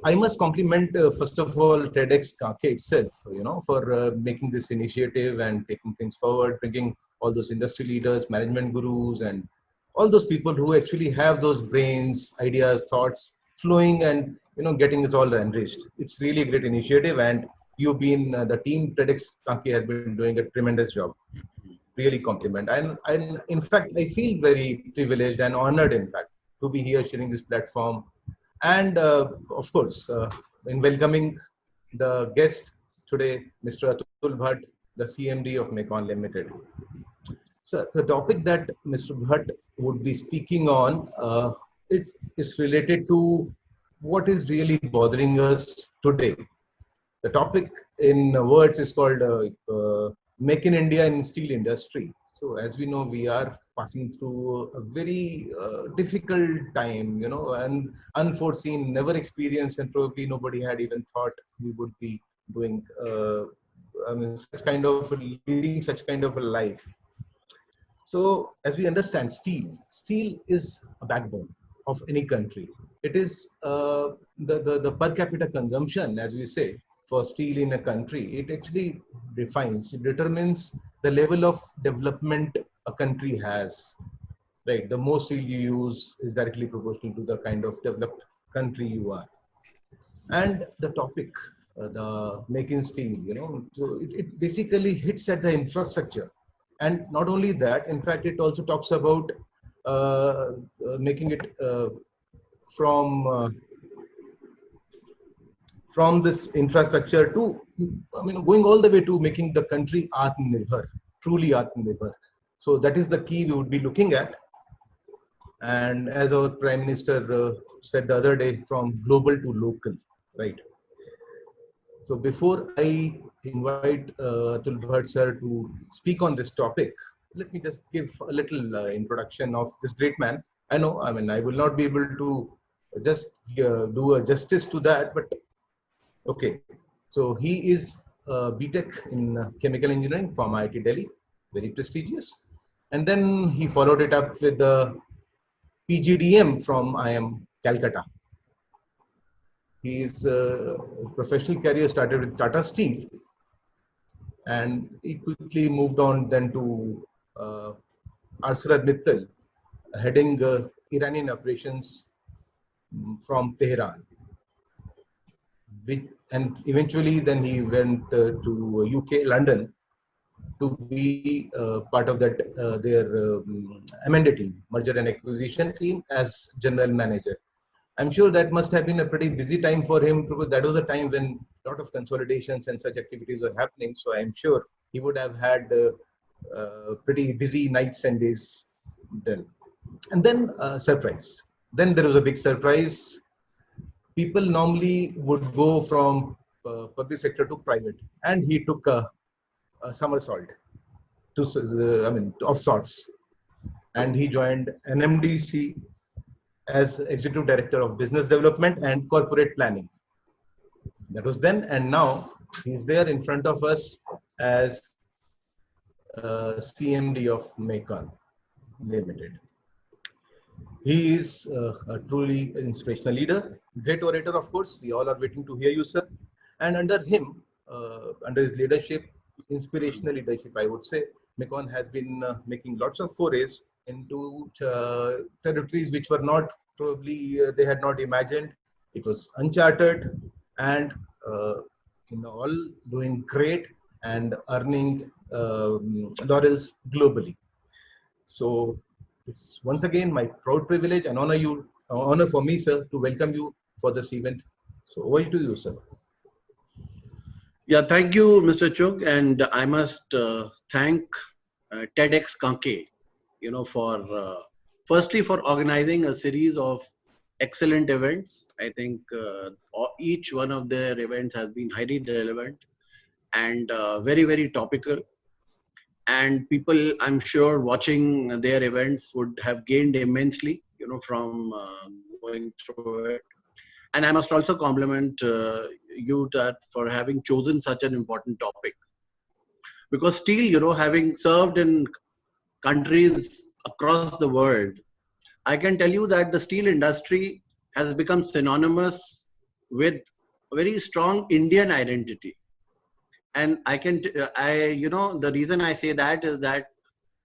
I must compliment, first of all, TEDx Kanke itself, for making this initiative and taking things forward, bringing all those industry leaders, management gurus, and all those people who actually have those brains, ideas, thoughts flowing, and getting us all enriched. It's really a great initiative, and you've been the team TEDx Kanke has been doing a tremendous job. Really compliment, and in fact, I feel very privileged and honored, in fact, to be here sharing this platform, and of course, in welcoming the guest today, Mr. Atul Bhatt, the CMD of Mekon Limited. So the topic that Mr. Bhatt would be speaking on, is related to what is really bothering us today. The topic in words is called Make in India in Steel Industry. So as we know, we are passing through a very difficult time, and unforeseen, never experienced, and probably nobody had even thought we would be doing, leading such kind of a life. So as we understand, steel is a backbone of any country. It is the per capita consumption, as we say, for steel in a country. It actually determines the level of development a country has. Right, the more steel you use is directly proportional to the kind of developed country you are. And the topic, the making steel, so it basically hits at the infrastructure. And not only that, in fact, it also talks about making it from uh, from this infrastructure to, going all the way to making the country Atmanirbhar, truly Atmanirbhar. So that is the key we would be looking at. And as our Prime Minister said the other day, from global to local, right? So before I invite Atul Bhatt sir to speak on this topic, let me just give a little introduction of this great man. I know, I will not be able to just do a justice to that, but okay. So he is BTech in chemical engineering from IIT Delhi, very prestigious. And then he followed it up with the PGDM from IIM Calcutta. His professional career started with Tata Steel, and he quickly moved on then to ArcelorMittal, heading Iranian operations from Tehran. And eventually, then he went to UK, London, to be part of that their M&A team, merger and acquisition team, as general manager. I'm sure that must have been a pretty busy time for him, because that was a time when a lot of consolidations and such activities were happening. So I'm sure he would have had pretty busy nights and days then. And then surprise. Then there was a big surprise. People normally would go from public sector to private, and he took a somersault to, of sorts, and he joined NMDC as Executive Director of Business Development and Corporate Planning. That was then, and now he's there in front of us as CMD of Mekon Limited. He is a truly inspirational leader, great orator, of course. We all are waiting to hear you, sir. And under him, under his leadership, inspirational leadership, I would say, Mekon has been making lots of forays into territories which were not probably they had not imagined. It was uncharted, and all doing great and earning laurels globally. So it's once again my proud privilege and honor for me, sir, to welcome you for this event. So over to you, sir. Yeah, thank you, Mr. Chug, and I must thank TEDx Kanke, for firstly for organizing a series of excellent events. I think each one of their events has been highly relevant and very, very topical. And people, I'm sure, watching their events would have gained immensely, from going through it. And I must also compliment you that for having chosen such an important topic. Because steel, having served in countries across the world, I can tell you that the steel industry has become synonymous with a very strong Indian identity. And the reason I say that is that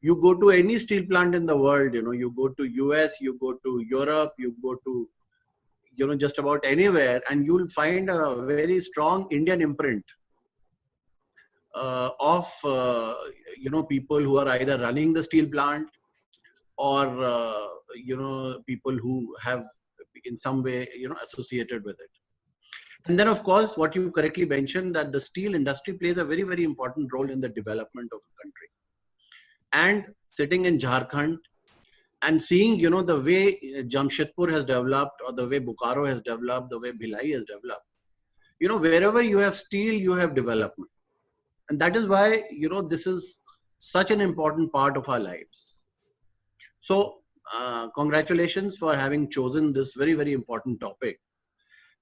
you go to any steel plant in the world, you go to US, you go to Europe, you go to, just about anywhere, and you'll find a very strong Indian imprint of, people who are either running the steel plant or, people who have in some way, associated with it. And then, of course, what you correctly mentioned, that the steel industry plays a very, very important role in the development of a country. And sitting in Jharkhand and seeing, the way Jamshedpur has developed, or the way Bokaro has developed, the way Bhilai has developed, wherever you have steel, you have development. And that is why, this is such an important part of our lives. So, congratulations for having chosen this very, very important topic.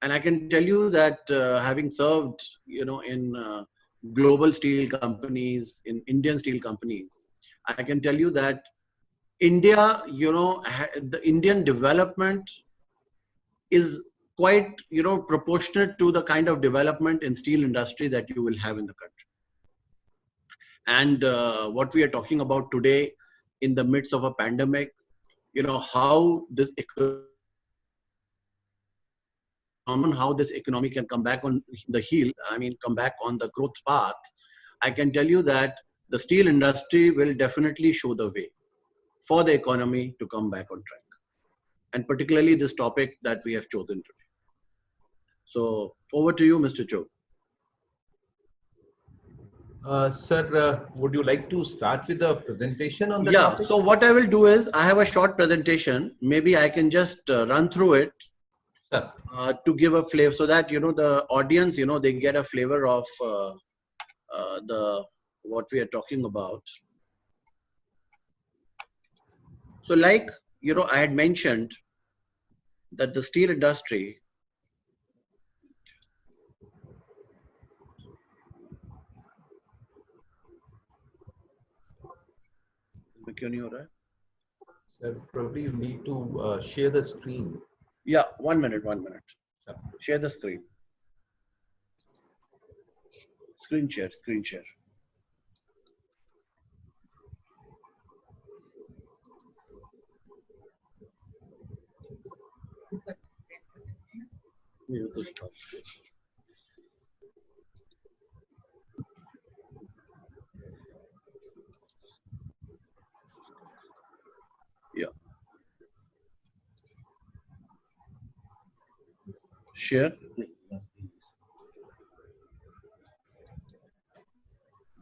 And I can tell you that having served, in global steel companies, in Indian steel companies, I can tell you that India, the Indian development is quite, proportionate to the kind of development in steel industry that you will have in the country. And what we are talking about today, in the midst of a pandemic, how this economy can come back on the heel, come back on the growth path, I can tell you that the steel industry will definitely show the way for the economy to come back on track. And particularly this topic that we have chosen today. So over to you, Mr. Chog. Sir, would you like to start with the presentation on the Yeah, topic? so what I will do is, I have a short presentation. Maybe I can just run through it to give a flavor, so that, the audience, they get a flavor of what we are talking about. So like, I had mentioned that the steel industry Sir, probably you need to share the screen. Yeah, 1 minute. Sir. Share the screen. Screen share. Yeah. Share.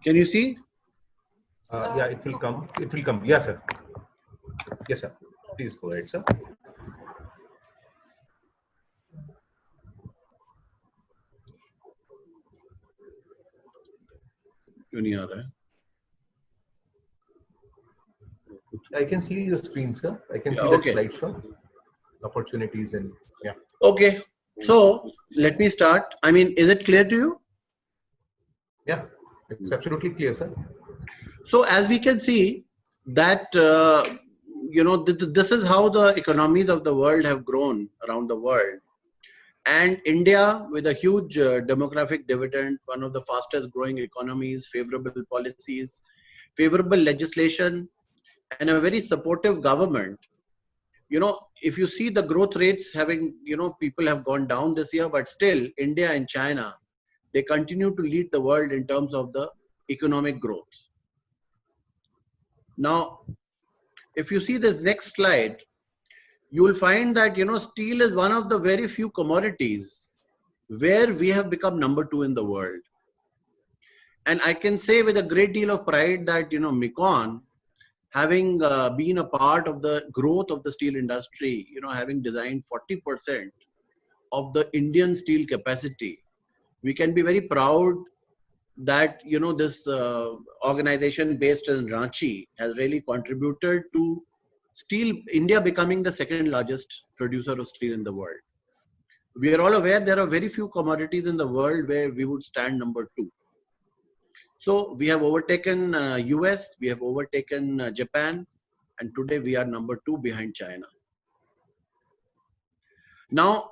Can you see? Yeah, it will come. Yes, sir. Yes, sir. Please go ahead, sir. I can see your screen, sir. I can see the slideshow. Opportunities and yeah. Okay. So let me start. Is it clear to you? Yeah, it's absolutely clear, sir. So as we can see that, this is how the economies of the world have grown around the world. And India, with a huge demographic dividend, one of the fastest growing economies, favorable policies, favorable legislation, and a very supportive government. If you see the growth rates having, people have gone down this year, but still India and China, they continue to lead the world in terms of the economic growth. Now, if you see this next slide, you will find that, steel is one of the very few commodities where we have become number 2 in the world. And I can say with a great deal of pride that, Micon, having been a part of the growth of the steel industry, having designed 40% of the Indian steel capacity, we can be very proud that, this organization based in Ranchi has really contributed to steel, India becoming the second largest producer of steel in the world. We are all aware there are very few commodities in the world where we would stand number 2. So we have overtaken US, we have overtaken Japan, and today we are number 2 behind China. Now,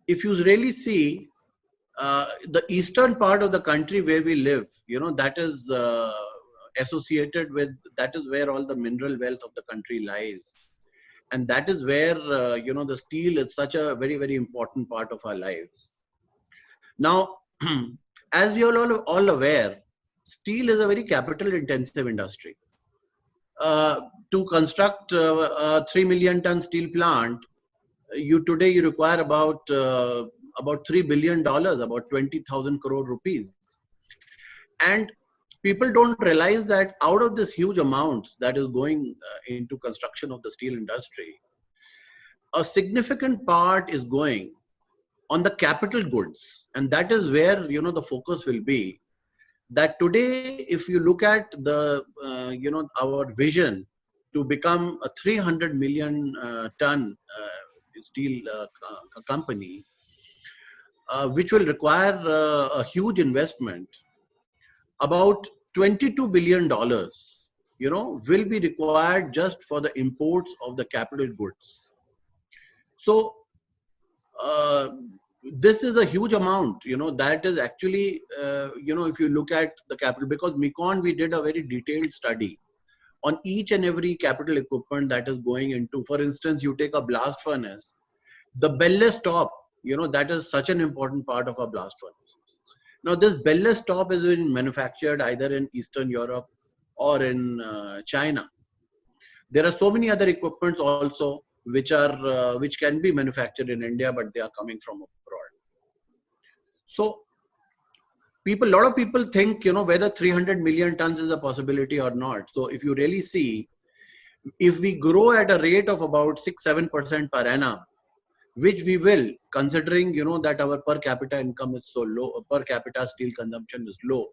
if you really see the eastern part of the country where we live, that is associated with, that is where all the mineral wealth of the country lies. And that is where, the steel is such a very, very important part of our lives. Now, as we are all aware, steel is a very capital intensive industry. To construct a 3 million ton steel plant, you require about $3 billion, about 20,000 crore rupees. And people don't realize that out of this huge amount that is going into construction of the steel industry, a significant part is going on the capital goods, and that is where the focus will be. That today, if you look at the our vision to become a 300 million ton steel company, which will require a huge investment, about $22 billion, will be required just for the imports of the capital goods. So this is a huge amount, that is actually, if you look at the capital, because Mecon, we did a very detailed study on each and every capital equipment that is going into. For instance, you take a blast furnace, the bellless top, that is such an important part of our blast furnaces. Now, this bellless top is manufactured either in Eastern Europe or in China. There are so many other equipments also which can be manufactured in India, but they are coming from abroad. So, a lot of people think, whether 300 million tons is a possibility or not. So, if you really see, if we grow at a rate of about 6-7% per annum, which we will, considering that our per capita income is so low, per capita steel consumption is low,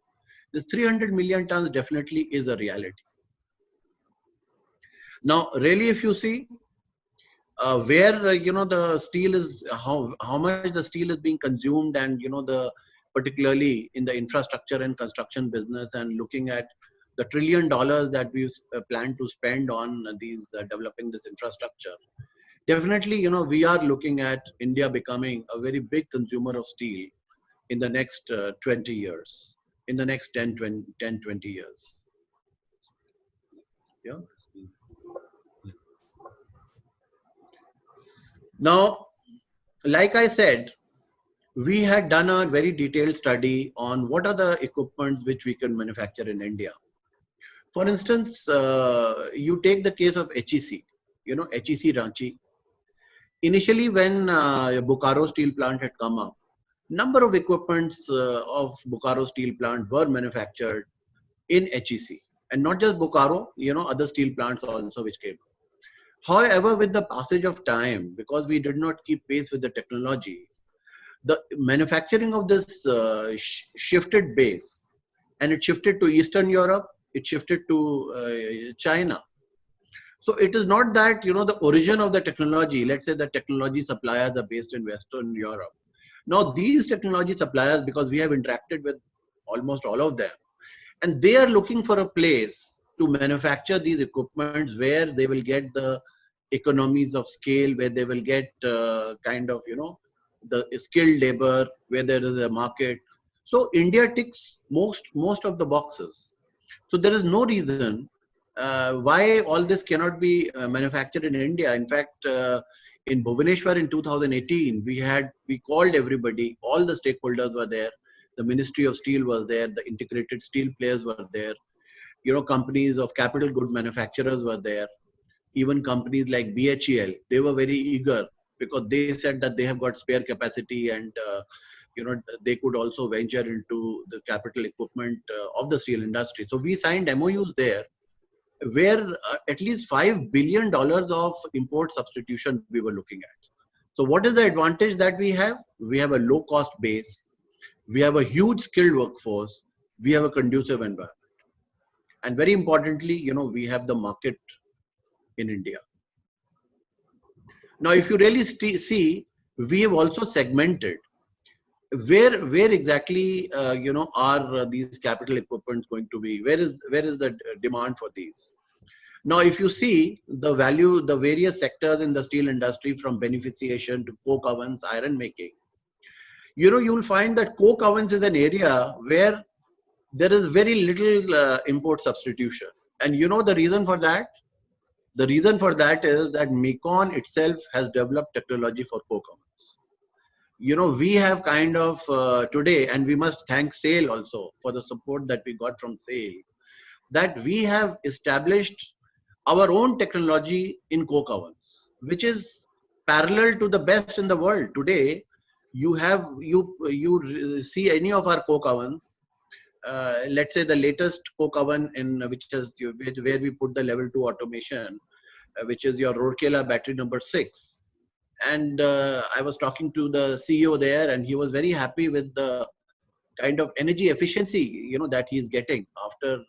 this 300 million tons definitely is a reality. Now, really, if you see where the steel is, how much the steel is being consumed, and the particularly in the infrastructure and construction business, and looking at the $1 trillion that we plan to spend on these developing this infrastructure. Definitely, we are looking at India becoming a very big consumer of steel in the next 20 years, in the next 10, 20 years. Yeah. Now, like I said, we had done a very detailed study on what are the equipments which we can manufacture in India. For instance, you take the case of HEC, HEC Ranchi. Initially, when Bokaro steel plant had come up, number of equipments of Bokaro steel plant were manufactured in HEC, and not just Bokaro, other steel plants also which came up. However, with the passage of time, because we did not keep pace with the technology, the manufacturing of this shifted base, and it shifted to Eastern Europe, it shifted to China. So it is not that, the origin of the technology, let's say the technology suppliers are based in Western Europe. Now, these technology suppliers, because we have interacted with almost all of them, and they are looking for a place to manufacture these equipments where they will get the economies of scale, where they will get kind of, the skilled labor, where there is a market. So India ticks most of the boxes. So there is no reason why all this cannot be manufactured in India. In fact, in Bhubaneswar in 2018, we called everybody, all the stakeholders were there. The Ministry of Steel was there, the integrated steel players were there, companies of capital good manufacturers were there, even companies like BHEL, they were very eager because they said that they have got spare capacity, and they could also venture into the capital equipment of the steel industry. So we signed MOUs there where at least $5 billion of import substitution we were looking at. So what is the advantage that we have? We have a low cost base. We have a huge skilled workforce. We have a conducive environment. And very importantly, we have the market in India. Now, if you really see, we have also segmented where exactly, are these capital equipment going to be? Where is the demand for these? Now, if you see the various sectors in the steel industry, from beneficiation to coke ovens, iron making, you will find that coke ovens is an area where there is very little import substitution. And the reason for that? The reason for that is that Mekon itself has developed technology for coke ovens. We have kind of today, and we must thank SAIL also for the support that we got from SAIL, that we have established our own technology in coke ovens, which is parallel to the best in the world. Today, you see any of our coke ovens, let's say the latest coke oven in which is where we put the level 2 automation, which is your Rourkela battery number 6. And I was talking to the CEO there, and he was very happy with the kind of energy efficiency that he's getting after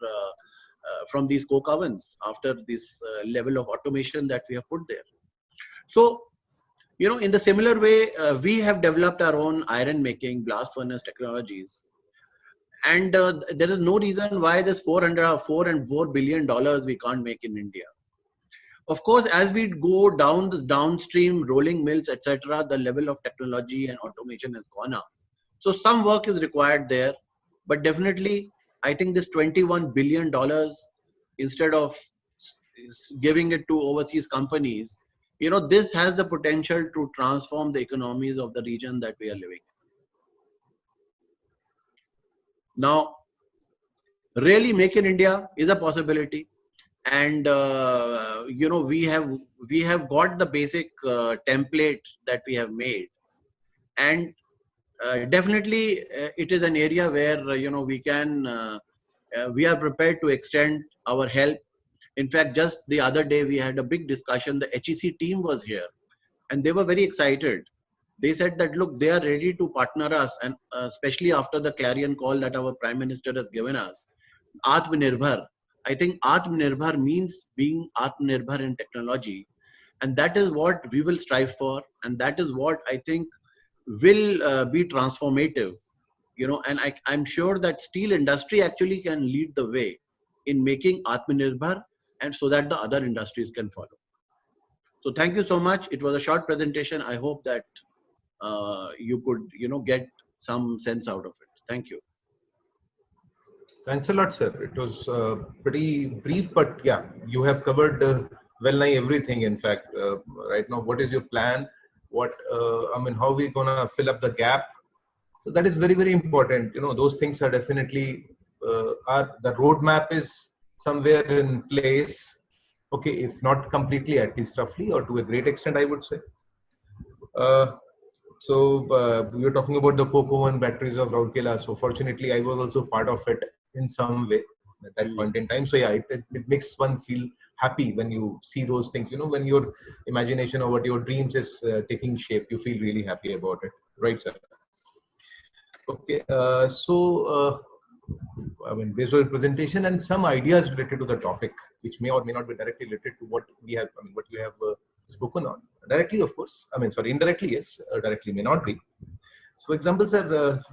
from these coke ovens, after this level of automation that we have put there. So in the similar way, we have developed our own iron making blast furnace technologies, and there is no reason why this $4 and $4 billion we can't make in India. Of course, as we go down the downstream rolling mills, etc., the level of technology and automation has gone up. So some work is required there, but definitely, I think this $21 billion, instead of giving it to overseas companies, this has the potential to transform the economies of the region that we are living in. Now, really, Make in India is a possibility. And we have got the basic template that we have made, and definitely it is an area where we are prepared to extend our help. In fact, just the other day we had a big discussion. The HEC team was here, and they were very excited. They said that, look, they are ready to partner us, and especially after the clarion call that our Prime Minister has given us, Atmanirbhar. I think Atmanirbhar means being Atmanirbhar in technology, and that is what we will strive for, and that is what I think will be transformative. And I'm sure that steel industry actually can lead the way in making Atmanirbhar, and so that the other industries can follow. So thank you so much. It was a short presentation. I hope that you could get some sense out of it. Thank you. Thanks a lot, sir. It was pretty brief, but yeah, you have covered well nigh everything. In fact, right now, what is your plan? How we're gonna fill up the gap? So that is very, very important. Those things are definitely the roadmap is somewhere in place. Okay, if not completely, at least roughly, or to a great extent, I would say. So we were talking about the coke oven batteries of Rourkela. So fortunately, I was also part of it in some way at that point in time. So yeah, it makes one feel happy when you see those things. When your imagination or what your dreams is taking shape, you feel really happy about it, right, sir? Okay, based on the presentation and some ideas related to the topic, which may or may not be directly related to what we have, what you have spoken on. Directly, of course. Indirectly, yes. Directly may not be. So examples are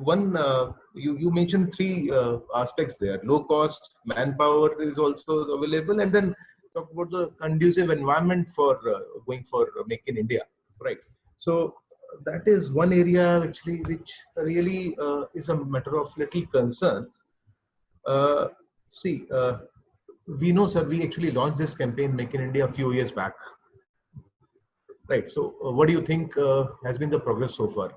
you mentioned three aspects there. Low cost, manpower is also available, and then talk about the conducive environment for going for Make in India, right? So that is one area actually which really is a matter of little concern. We know, sir, we actually launched this campaign Make in India a few years back, right? So what do you think has been the progress so far?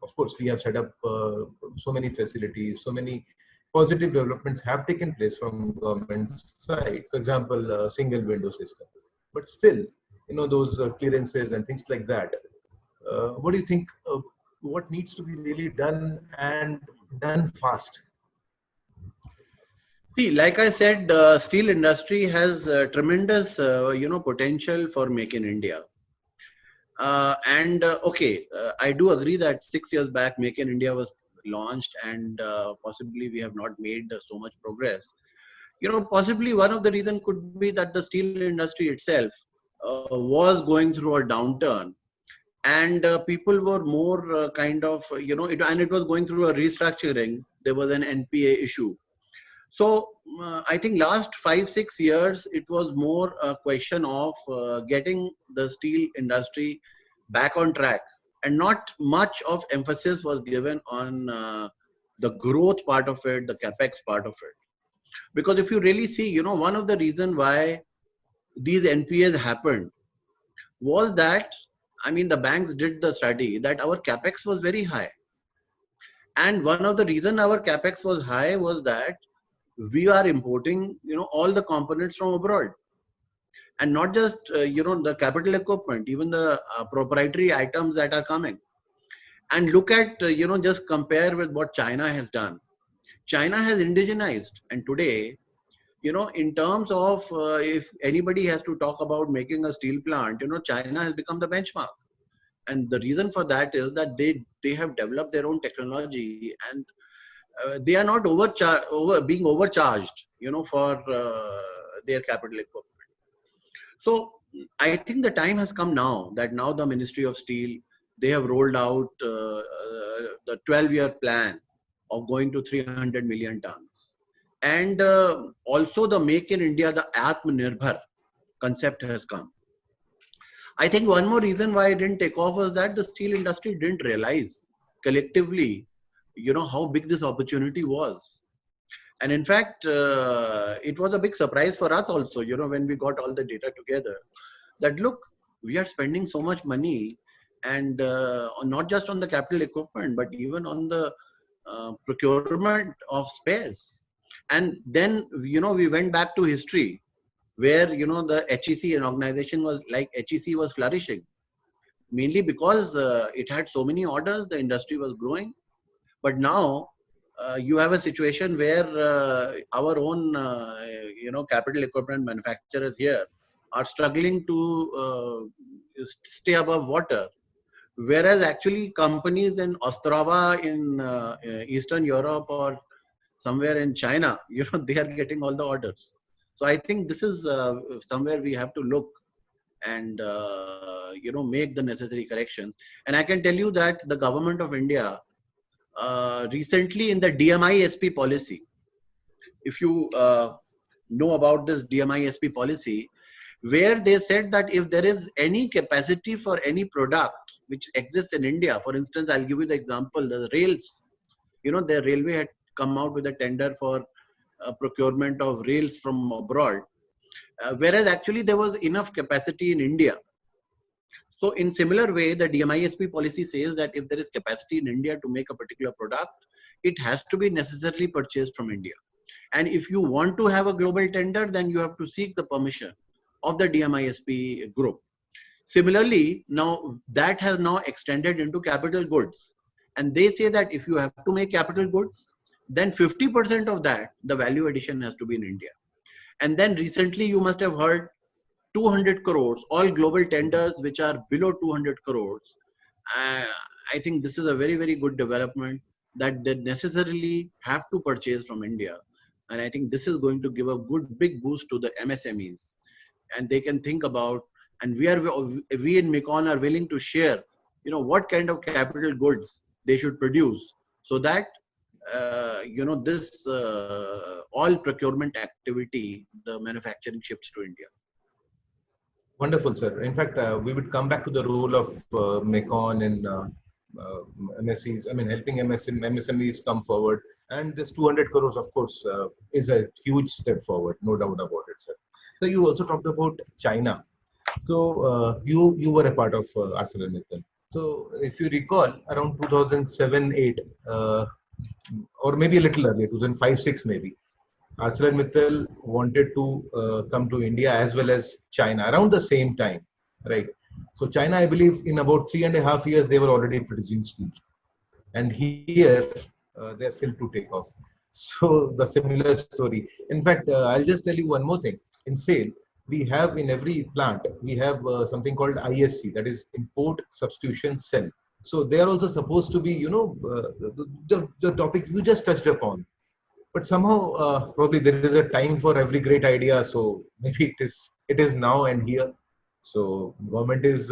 Of course, we have set up so many facilities, so many positive developments have taken place from government side. For example, single window system. But still, those clearances and things like that. What do you think? What needs to be really done and done fast? See, like I said, steel industry has tremendous, potential for Make in India. I do agree that 6 years back, Make in India was launched, and possibly we have not made so much progress. Possibly one of the reasons could be that the steel industry itself was going through a downturn, and people were more and it was going through a restructuring. There was an NPA issue. So I think last 5-6 years, it was more a question of getting the steel industry back on track and not much of emphasis was given on the growth part of it, the capex part of it. Because if you really see, one of the reasons why these NPAs happened was that, I mean, the banks did the study that our capex was very high. And one of the reason our capex was high was that we are importing, all the components from abroad, and not just, the capital equipment, even the proprietary items that are coming. And look at, just compare with what China has done. China has indigenized, and today, in terms of if anybody has to talk about making a steel plant, China has become the benchmark. And the reason for that is that they have developed their own technology, and they are not being overcharged, for their capital equipment. So I think the time has come now that now the Ministry of Steel, they have rolled out the 12-year plan of going to 300 million tons. And also the Make in India, the Atmanirbhar concept has come. I think one more reason why it didn't take off was that the steel industry didn't realize collectively, how big this opportunity was. And in fact, it was a big surprise for us also, when we got all the data together, that look, we are spending so much money, and not just on the capital equipment, but even on the procurement of space. And then, we went back to history where, the HEC, an organization was like HEC was flourishing, mainly because it had so many orders, the industry was growing. But now you have a situation where our own, capital equipment manufacturers here are struggling to stay above water. Whereas actually companies in Ostrava in Eastern Europe or somewhere in China, they are getting all the orders. So I think this is somewhere we have to look and, make the necessary corrections. And I can tell you that the government of India recently in the DMISP policy, if you know about this DMISP policy, where they said that if there is any capacity for any product which exists in India, for instance, I'll give you the example, the rails, the railway had come out with a tender for procurement of rails from abroad, whereas actually there was enough capacity in India. So in similar way, the DMISP policy says that if there is capacity in India to make a particular product, it has to be necessarily purchased from India. And if you want to have a global tender, then you have to seek the permission of the DMISP group. Similarly, now that has now extended into capital goods. And they say that if you have to make capital goods, then 50% of that, the value addition has to be in India. And then recently you must have heard 200 crores, all global tenders which are below 200 crores. I think this is a very, very good development that they necessarily have to purchase from India. And I think this is going to give a good, big boost to the MSMEs. And they can think about, and we in MECON are willing to share, what kind of capital goods they should produce so that, this all procurement activity, the manufacturing shifts to India. Wonderful, sir. In fact, we would come back to the role of MECON and MSCs. I mean, helping MSMEs come forward. And this 200 crores, of course, is a huge step forward, no doubt about it, sir. So you also talked about China. So you were a part of ArcelorMittal. So if you recall, around 2007-8, or maybe a little earlier, 2005-6 maybe, ArcelorMittal wanted to come to India as well as China around the same time, right? So China, I believe, in about 3.5 years, they were already producing steel, and here they're still to take off. So the similar story. In fact, I'll just tell you one more thing. In SAIL, we have in every plant we have something called ISC, that is Import Substitution Cell. So they are also supposed to be, the topic you just touched upon. But somehow, probably there is a time for every great idea. So maybe it is now and here. So government is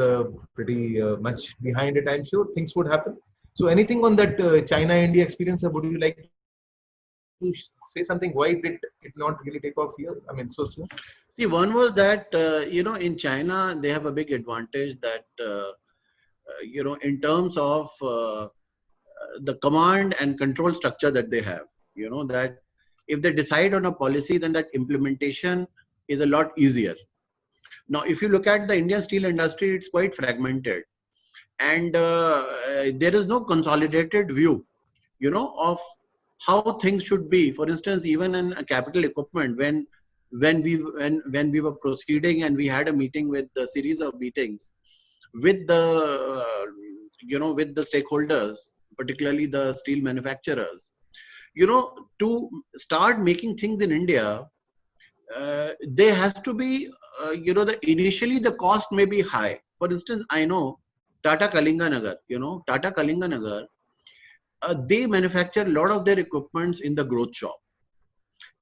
pretty much behind it. I'm sure things would happen. So anything on that China-India experience? Would you like to say something? Why did it not really take off here? I mean, so soon. See, one was that in China they have a big advantage that in terms of the command and control structure that they have. That if they decide on a policy, then that implementation is a lot easier. Now, if you look at the Indian steel industry, it's quite fragmented, and there is no consolidated view, of how things should be. For instance, even in capital equipment, when we were proceeding and we had a meeting with a series of meetings with the with the stakeholders, particularly the steel manufacturers, to start making things in India, there has to be initially the cost may be high. For instance, I know Tata Kalinganagar, they manufacture a lot of their equipments in the growth shop.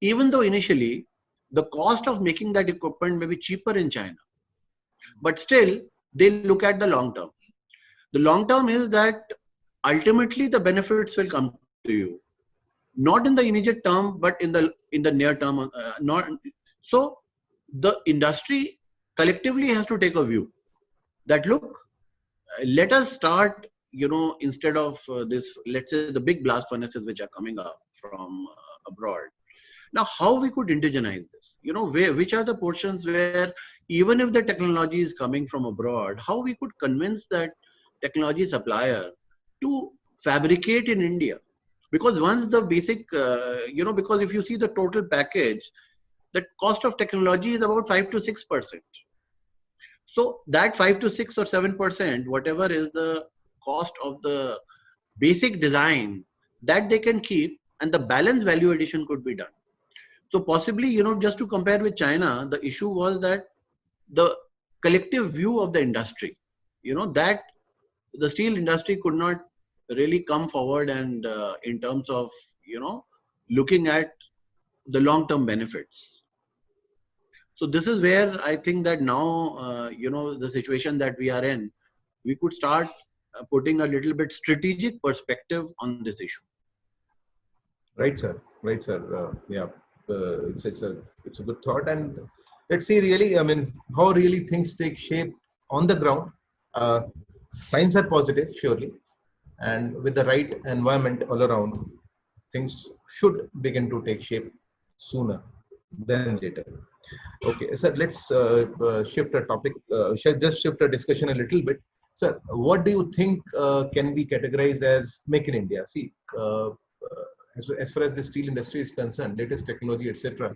Even though initially the cost of making that equipment may be cheaper in China, but still they look at the long term. The long term is that ultimately the benefits will come to you, not in the immediate term, but in the near term. Not so. The industry collectively has to take a view that, look, let us start, instead of this, let's say the big blast furnaces which are coming up from abroad. Now, how we could indigenize this? Which are the portions where, even if the technology is coming from abroad, how we could convince that technology supplier to fabricate in India? Because once the basic, because if you see the total package, the cost of technology is about 5 to 6%. So that 5 to 6 or 7%, whatever is the cost of the basic design, that they can keep, and the balance value addition could be done. So possibly, just to compare with China, the issue was that the collective view of the industry, that the steel industry could not really come forward and in terms of, looking at the long-term benefits. So this is where I think that now, the situation that we are in, we could start putting a little bit strategic perspective on this issue. Right, sir. Right, sir. Yeah, it's a good thought, and let's see really. I mean, how really things take shape on the ground. Signs are positive, surely, and with the right environment all around, things should begin to take shape sooner than later. Okay, sir. Let's shift the topic. Shall just shift the discussion a little bit. Sir, what do you think can be categorized as make in India? See. As far as the steel industry is concerned, latest technology, etc.,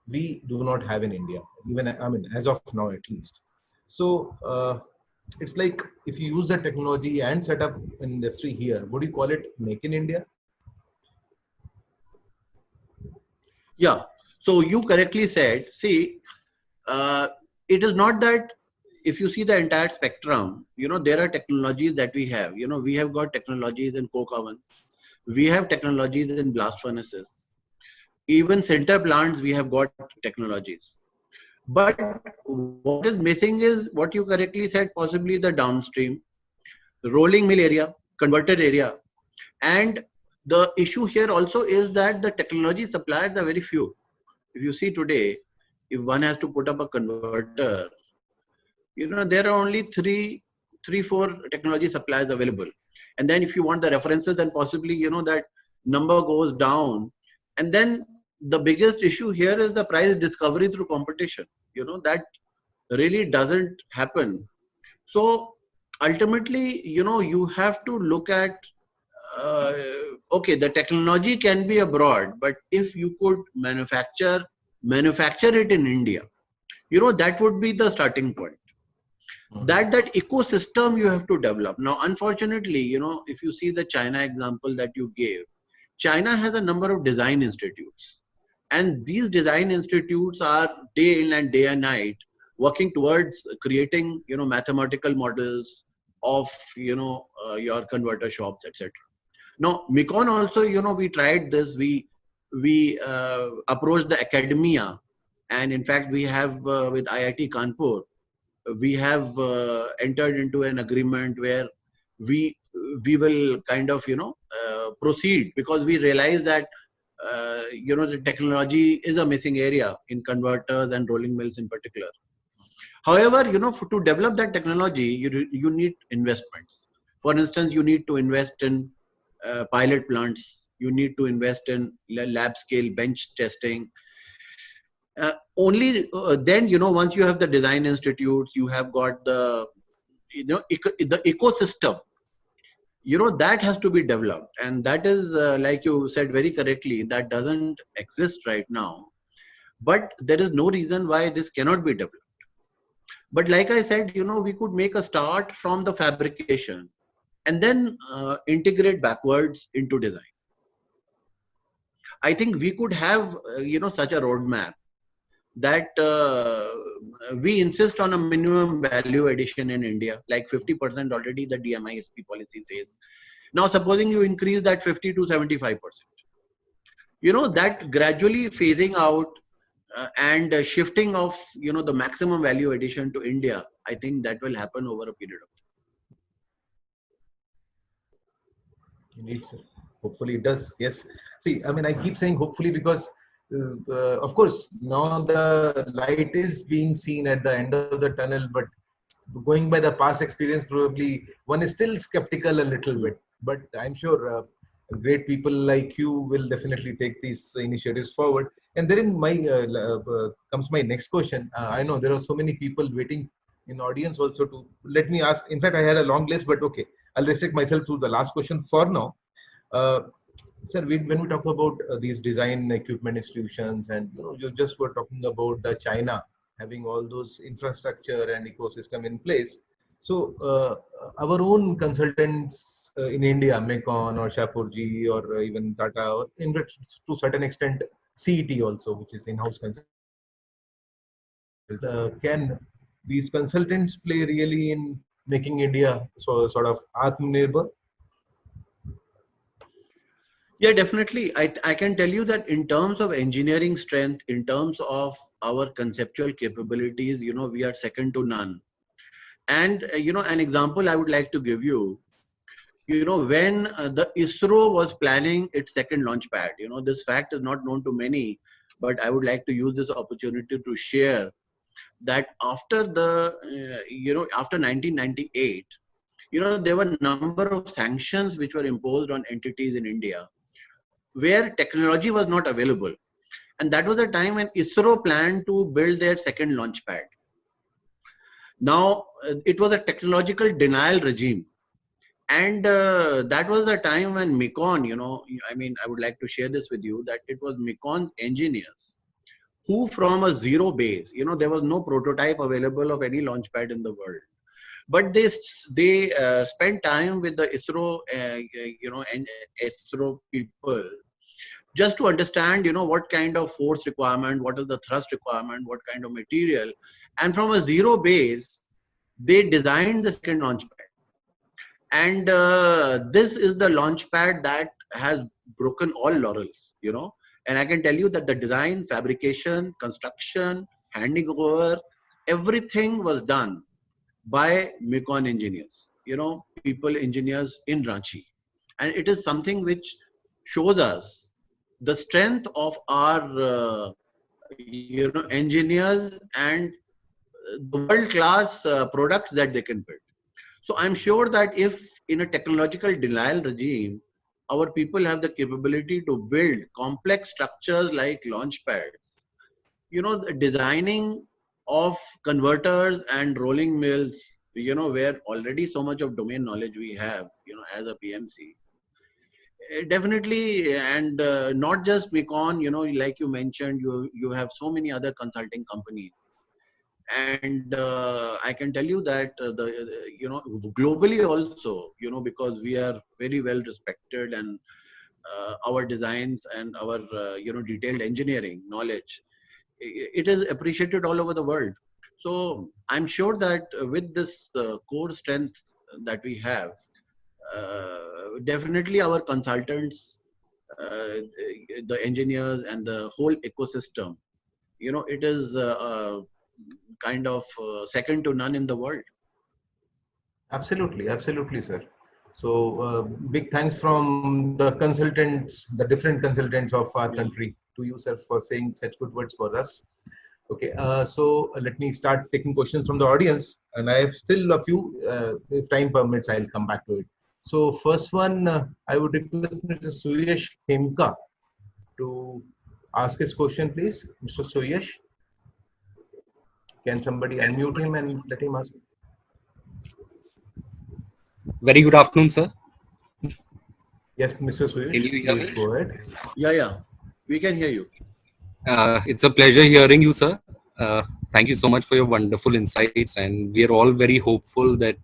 we do not have in India, even as of now at least. So it's like if you use the technology and set up an industry here, would you call it make in India? Yeah. So you correctly said. See, it is not that if you see the entire spectrum, there are technologies that we have. We have got technologies in coke ovens. We have technologies in blast furnaces. Even center plants, we have got technologies. But what is missing is what you correctly said, possibly the downstream, the rolling mill area, converter area. And the issue here also is that the technology suppliers are very few. If you see today, if one has to put up a converter, there are only three, four technology suppliers available. And then if you want the references, then possibly, that number goes down. And then the biggest issue here is the price discovery through competition. That really doesn't happen. So ultimately, you have to look at, okay, the technology can be abroad, but if you could manufacture it in India, that would be the starting point. That ecosystem you have to develop. Now, unfortunately, if you see the China example that you gave, China has a number of design institutes, and these design institutes are day in and day and night working towards creating, mathematical models of, your converter shops, etc. Now, Micon also, we tried this. We approached the academia, and in fact, we have with IIT Kanpur, we have entered into an agreement where we will kind of proceed, because we realize that the technology is a missing area in converters and rolling mills in particular. However, to develop that technology, you need investments. For instance, you need to invest in pilot plants. You need to invest in lab scale bench testing. Only then, once you have the design institutes, you have got the, the ecosystem, that has to be developed. And that is, like you said very correctly, that doesn't exist right now. But there is no reason why this cannot be developed. But like I said, we could make a start from the fabrication and then integrate backwards into design. I think we could have, such a roadmap that we insist on a minimum value addition in India, like 50% already the DMISP policy says. Now, supposing you increase that 50 to 75%, that gradually phasing out and shifting of, the maximum value addition to India, I think that will happen over a period of time. Indeed, sir. Hopefully it does. Yes. See, I mean, I keep saying hopefully because, of course, now the light is being seen at the end of the tunnel, but going by the past experience, probably one is still skeptical a little bit. But I'm sure great people like you will definitely take these initiatives forward. And then comes my next question. I know there are so many people waiting in the audience also to let me ask. In fact, I had a long list, but okay, I'll restrict myself to the last question for now. Uh, Sir, when we talk about these design equipment institutions, and you just were talking about the China having all those infrastructure and ecosystem in place. So our own consultants in India, Mekon or Shapoorji or even Tata, or to certain extent CET also, which is in-house consult. Can these consultants play really in making India sort of Atmanirbhar? Yeah, definitely. I can tell you that in terms of engineering strength, in terms of our conceptual capabilities, we are second to none. And, an example I would like to give you, when the ISRO was planning its second launch pad, this fact is not known to many, but I would like to use this opportunity to share that after after 1998, there were a number of sanctions which were imposed on entities in India where technology was not available. And that was the time when ISRO planned to build their second launch pad. Now, it was a technological denial regime. And that was the time when Mekon, I would like to share this with you, that it was Mekon's engineers who, from a zero base, there was no prototype available of any launch pad in the world. But they spent time with the ISRO, and ISRO people, just to understand, what kind of force requirement, what is the thrust requirement, what kind of material. And from a zero base, they designed the second launch pad. And this is the launch pad that has broken all laurels, And I can tell you that the design, fabrication, construction, handing over, everything was done by Mekon engineers, people, engineers in Ranchi. And it is something which shows us the strength of our, engineers and the world-class products that they can build. So I'm sure that if in a technological denial regime, our people have the capability to build complex structures like launch pads, the designing of converters and rolling mills, where already so much of domain knowledge we have, as a PMC. Definitely, and not just Mekon, like you mentioned, you have so many other consulting companies. And I can tell you that globally also, because we are very well respected, and our designs and our detailed engineering knowledge, it is appreciated all over the world. So I'm sure that with this core strength that we have, definitely our consultants, the engineers and the whole ecosystem, it is kind of second to none in the world. Absolutely, absolutely, sir. So big thanks from the consultants, the different consultants of our country to you, sir, for saying such good words for us. Okay, so let me start taking questions from the audience, and I have still a few. If time permits, I'll come back to it. So, first one, I would request Mr. Suyesh Khemka to ask his question, please. Mr. Suyesh, can somebody unmute him and let him ask? Very good afternoon, sir. Yes, Mr. Can Suyesh, you hear please me? go ahead. Yeah, we can hear you. It's a pleasure hearing you, sir. Thank you so much for your wonderful insights, and we are all very hopeful that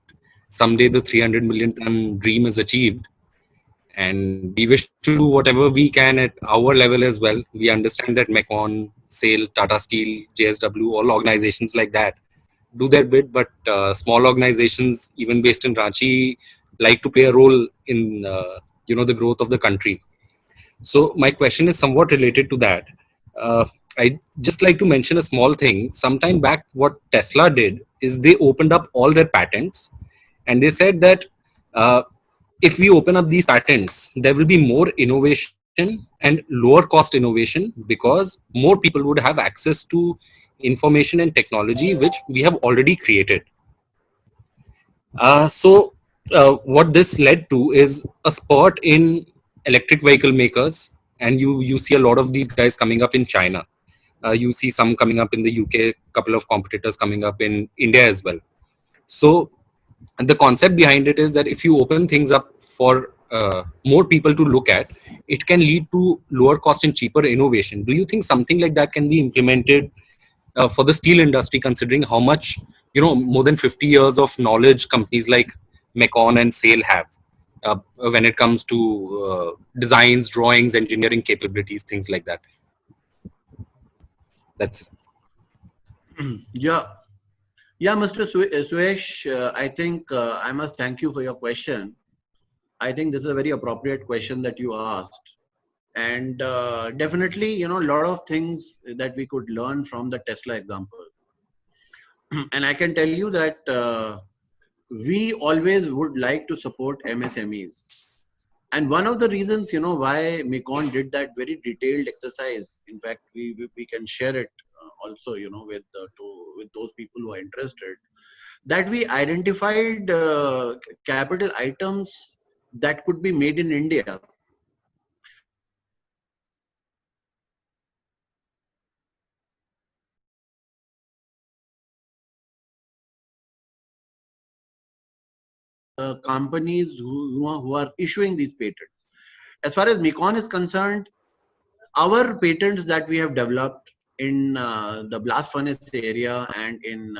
someday the 300 million ton dream is achieved. And we wish to do whatever we can at our level as well. We understand that Mekon, SAIL, Tata Steel, JSW, all organizations like that do their bit, but small organizations, even based in Ranchi, like to play a role in the growth of the country. So my question is somewhat related to that. I just like to mention a small thing. Sometime back, what Tesla did is they opened up all their patents, and they said that uh, if we open up these patents, there will be more innovation and lower cost innovation because more people would have access to information and technology which we have already created. So what this led to is a spurt in electric vehicle makers, and you see a lot of these guys coming up in China. You see some coming up in the UK, couple of competitors coming up in India as well. So the concept behind it is that if you open things up for more people to look at, it can lead to lower cost and cheaper innovation. Do you think something like that can be implemented for the steel industry, considering how much, more than 50 years of knowledge companies like Mekon and SAIL have when it comes to designs, drawings, engineering capabilities, things like that? That's Yeah, yeah, Mr. Suesh, I think I must thank you for your question. I think this is a very appropriate question that you asked. And definitely, a lot of things that we could learn from the Tesla example. And I can tell you that we always would like to support MSMEs. And one of the reasons, why Mekon did that very detailed exercise, in fact, we can share it also, with those people who are interested, that we identified capital items that could be made in India. Companies who are issuing these patents. As far as Mekon is concerned, our patents that we have developed in the blast furnace area and in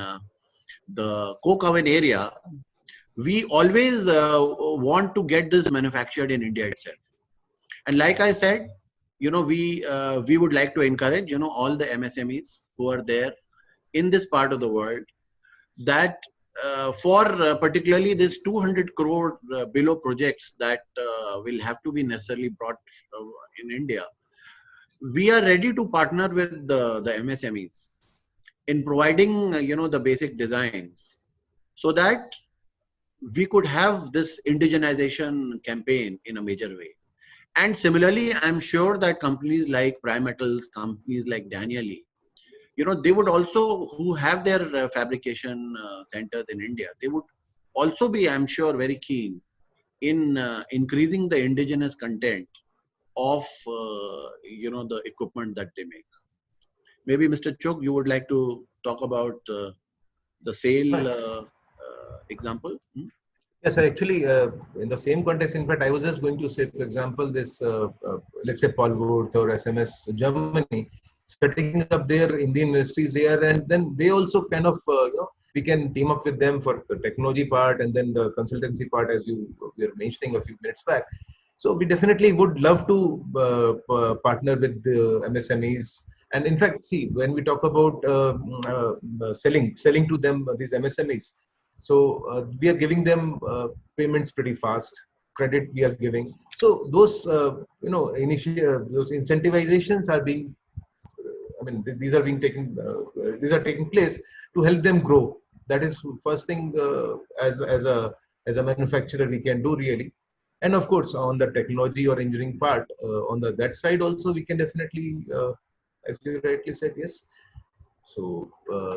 the coke oven area, we always want to get this manufactured in India itself. And like I said, we would like to encourage all the MSMEs who are there in this part of the world, that for particularly this 200 crore below projects that will have to be necessarily brought in India, we are ready to partner with the MSMEs in providing the basic designs, so that we could have this indigenization campaign in a major way. And similarly, I'm sure that companies like Primetals, companies like Danieli, they would also, who have their fabrication centers in India, they would also be, I'm sure, very keen in increasing the indigenous content of the equipment that they make. Maybe Mr. Chok, you would like to talk about the SAIL Right. example? Hmm? Yes, actually, in the same context, in fact, I was just going to say, for example, this, let's say, Paul Wurth or SMS Germany, setting up their Indian industries there, and then they also kind of, we can team up with them for the technology part and then the consultancy part, as you were mentioning a few minutes back. So we definitely would love to partner with the MSMEs. And in fact, see, when we talk about selling to them these MSMEs, so we are giving them payments pretty fast. Credit we are giving. So those those incentivizations are being. I mean, these are being taken. These are taking place to help them grow. That is first thing as a manufacturer we can do really. And of course, on the technology or engineering part, on that side also we can definitely, as you rightly said, yes. So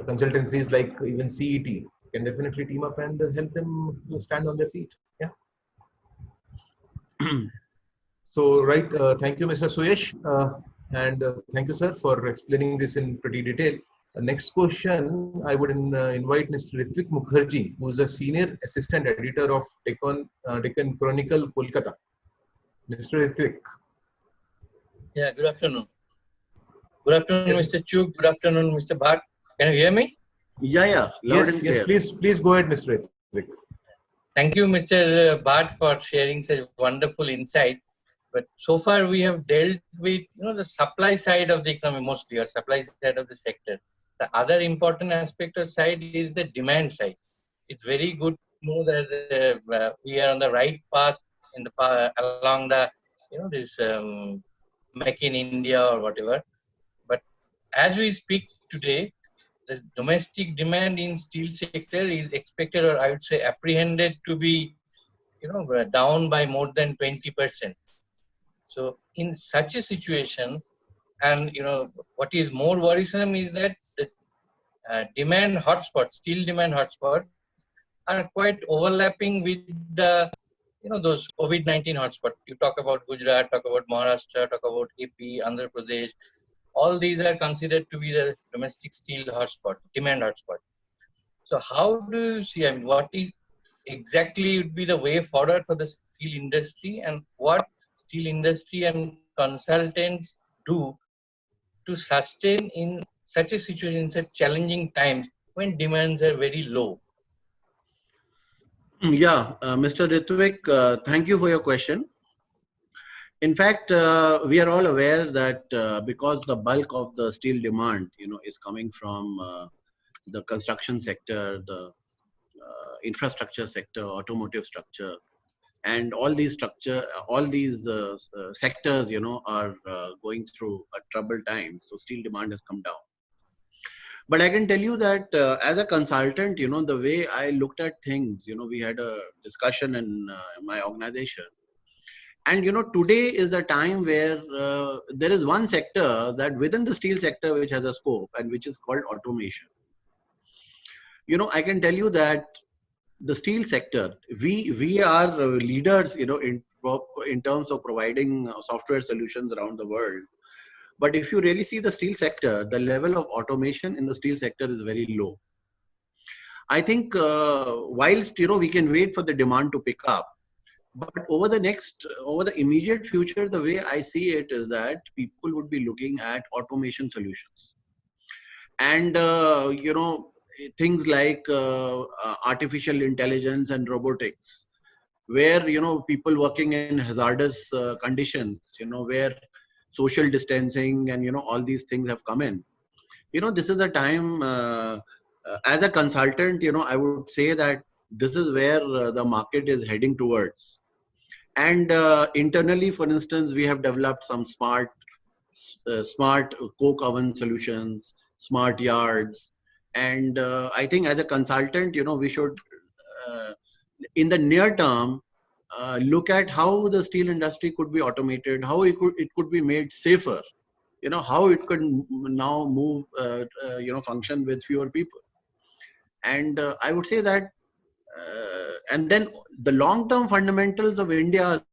consultancies like even CET can definitely team up and help them stand on their feet. Yeah. So, right, thank you, Mr. Suyesh, and thank you, sir, for explaining this in pretty detail. Next question, I would invite Mr. Ritvik Mukherjee, who is a senior assistant editor of Deccan Chronicle, Kolkata. Mr. Ritvik. Yeah, good afternoon. Good afternoon, Mr. Chuk. Good afternoon, Mr. Bhatt. Can you hear me? Yeah, loud and clear. Yes, please go ahead, Mr. Ritvik. Thank you, Mr. Bhatt, for sharing such wonderful insight. But so far, we have dealt with the supply side of the economy mostly, or supply side of the sector. The other important aspect of side is the demand side. It's very good to know that we are on the right path along the this Make in India or whatever. But as we speak today, the domestic demand in steel sector is expected, or I would say apprehended, to be down by more than 20%. So in such a situation, and what is more worrisome is that the demand hotspots, steel demand hotspots, are quite overlapping with the those COVID-19 hotspots. You talk about Gujarat, talk about Maharashtra, talk about AP, Andhra Pradesh. All these are considered to be the domestic steel hotspot, demand hotspot. So how do you see, I mean, what is exactly would be the way forward for the steel industry, and what steel industry and consultants do to sustain in such a situation, in such challenging times when demands are very low? Yeah, Mr. Ritvik, thank you for your question. In fact, we are all aware that because the bulk of the steel demand, is coming from the construction sector, the infrastructure sector, automotive structure, and all these sectors, are going through a troubled time. So steel demand has come down. But I can tell you that as a consultant, the way I looked at things, we had a discussion in my organization. And, today is the time where there is one sector that within the steel sector which has a scope, and which is called automation. I can tell you that the steel sector, we are leaders, in terms of providing software solutions around the world. But if you really see the steel sector, the level of automation in the steel sector is very low. I think whilst we can wait for the demand to pick up, but over the immediate future, the way I see it is that people would be looking at automation solutions, and things like artificial intelligence and robotics, where people working in hazardous conditions, where social distancing and all these things have come in. This is a time as a consultant, I would say that this is where the market is heading towards. And internally, for instance, we have developed some smart coke oven solutions, smart yards. And I think as a consultant, we should, in the near term, look at how the steel industry could be automated, how it could be made safer, how it could now move, function with fewer people. And I would say that, and then the long-term fundamentals of India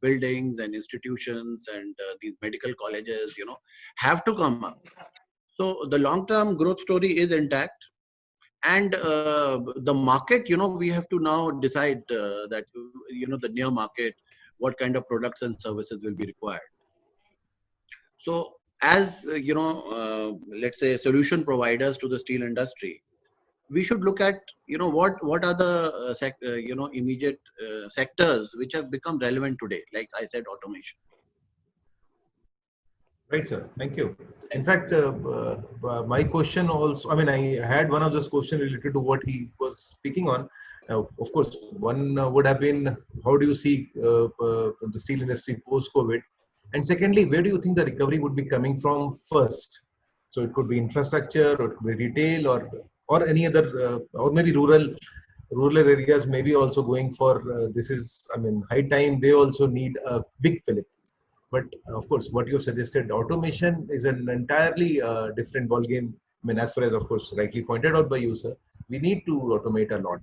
buildings and institutions and these medical colleges, have to come up. So the long-term growth story is intact. And the market, we have to now decide that, the near market, what kind of products and services will be required. So as, let's say solution providers to the steel industry, we should look at, what are the immediate sectors which have become relevant today, like I said, automation. Right, sir. Thank you. In fact, my question also, I had one of those questions related to what he was speaking on. Of course, one would have been, how do you see the steel industry post-COVID? And secondly, where do you think the recovery would be coming from first? So it could be infrastructure, or it could be retail, or any other, or maybe rural. rural areas may be also going for this is, I mean, high time. They also need a big fillip. But of course, what you suggested, automation is an entirely different ballgame. I mean, as far as, of course, rightly pointed out by you, sir, we need to automate a lot.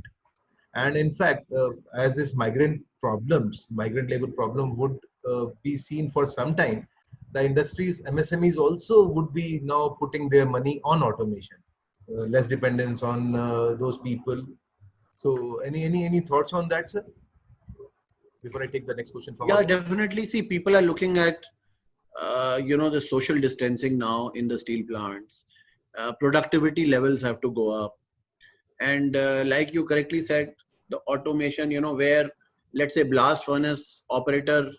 And in fact, as this migrant labor problem would be seen for some time, the industries, MSMEs also would be now putting their money on automation, less dependence on those people. So, any thoughts on that, sir? Before I take the next question from Yeah, audience? definitely. See, people are looking at, the social distancing now in the steel plants. Productivity levels have to go up. And like you correctly said, the automation, where, let's say, blast furnace operator,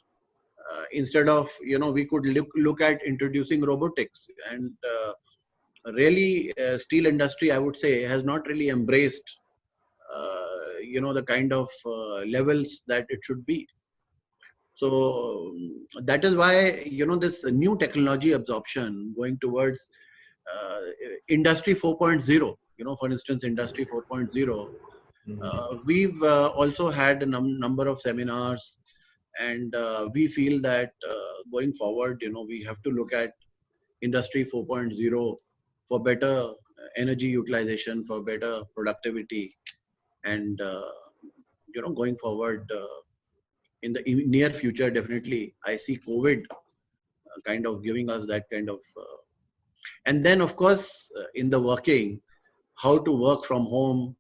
instead of, we could look at introducing robotics. And really, steel industry, I would say, has not really embraced, the kind of levels that it should be. So that is why, this new technology absorption going towards uh, industry 4.0, for instance, industry 4.0, we've also had a number of seminars, and we feel that going forward, we have to look at industry 4.0 for better energy utilization, for better productivity, and going forward, in the near future, definitely I see COVID kind of giving us that kind of, and then of course, in the working, how to work from home,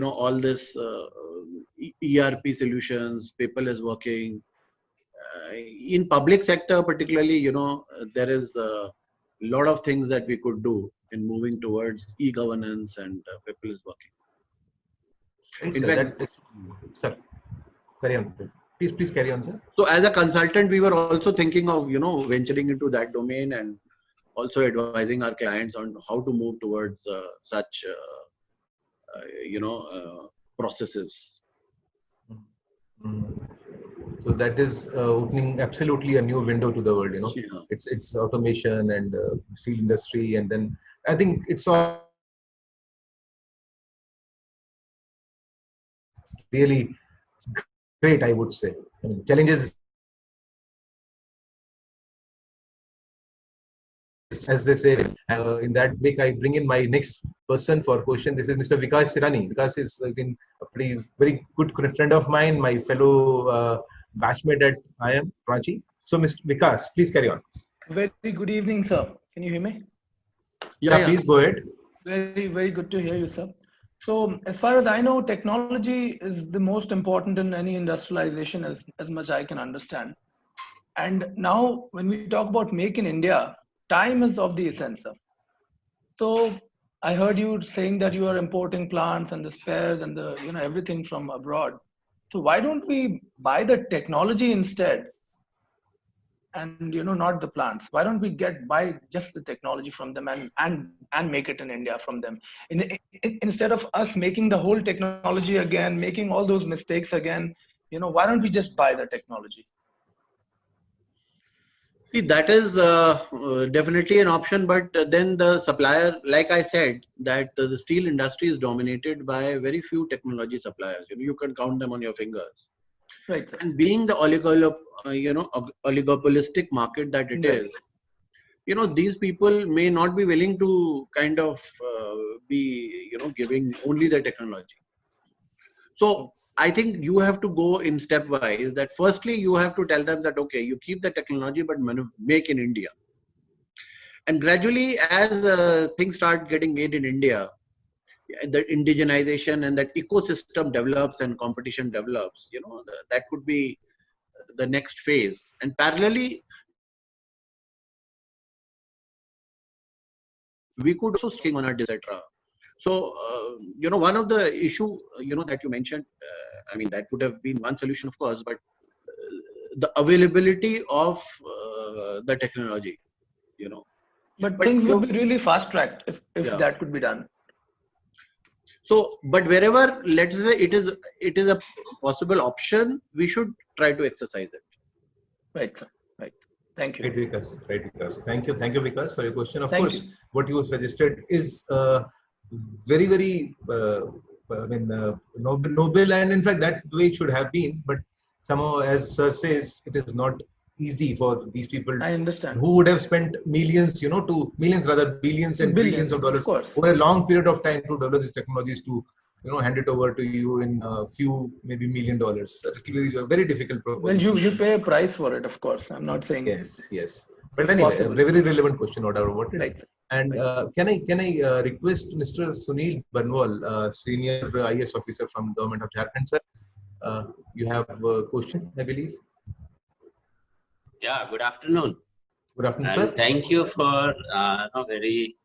all this ERP solutions, paperless working. In public sector particularly, there is a lot of things that we could do in moving towards e-governance and paperless working. Right, In sir. fact, Sir, carry on. Please carry on, sir. so as a consultant, we were also thinking of, venturing into that domain, and also advising our clients on how to move towards such, processes. So that is opening absolutely a new window to the world. Yeah. It's automation and steel industry, and then I think it's all really great. I would say. I mean, challenges, as they say. In that week, I bring in my next person for question. This is Mr. Vikas Sirani. Vikas is been a very good friend of mine, my fellow batchmate at IIM Ranchi. So, Mr. Vikas, please carry on. Very good evening, sir. Can you hear me? Yeah, please go ahead. Very good to hear you, sir. So, as far as I know, technology is the most important in any industrialization, as much I can understand. And now, when we talk about Make in India, time is of the essence, sir. So, I heard you saying that you are importing plants and the spares and the everything from abroad. So, why don't we buy the technology instead? And not the plants. Why don't we buy just the technology from them and make it in India from them, instead of us making the whole technology again, making all those mistakes again? Why don't we just buy the technology? See, that is definitely an option, but then the supplier, like I said, that the steel industry is dominated by very few technology suppliers. You can count them on your fingers. Right, sir. And being the oligopolistic market that it is, these people may not be willing to kind of be, giving only the technology. So I think you have to go in stepwise. That firstly, you have to tell them that, okay, you keep the technology, but make in India. And gradually, as things start getting made in India, the indigenization and that ecosystem develops and competition develops, that could be the next phase. And parallelly, we could also sting on our etc. So, one of the issue, that you mentioned, I mean, that would have been one solution, of course, but the availability of the technology, But things would be really fast tracked if that could be done. So, but wherever, let's say it is a possible option, we should try to exercise it. Right, sir. Right. Thank you. Right, Vikas. Thank you, Vikas, for your question. Of Thank course, you. what you suggested is very, very I mean, noble, and in fact, that way it should have been. But somehow, as Sir says, it is not easy for these people I understand. who would have spent millions, to millions rather, billions and trillions of Of dollars course. over a long period of time to develop these technologies to, hand it over to you in a few, maybe $1 million. It will be a very difficult Well, proposition. you pay a price for it, of course. I'm not saying Yes. But it's anyway, possible. a very relevant question, no doubt about it. Right. And can I request Mr. Sunil Banwal, senior IAS officer from Government of Jharkhand, sir? You have a question, I believe. Yeah, good afternoon. Good afternoon, And sir. thank you for a very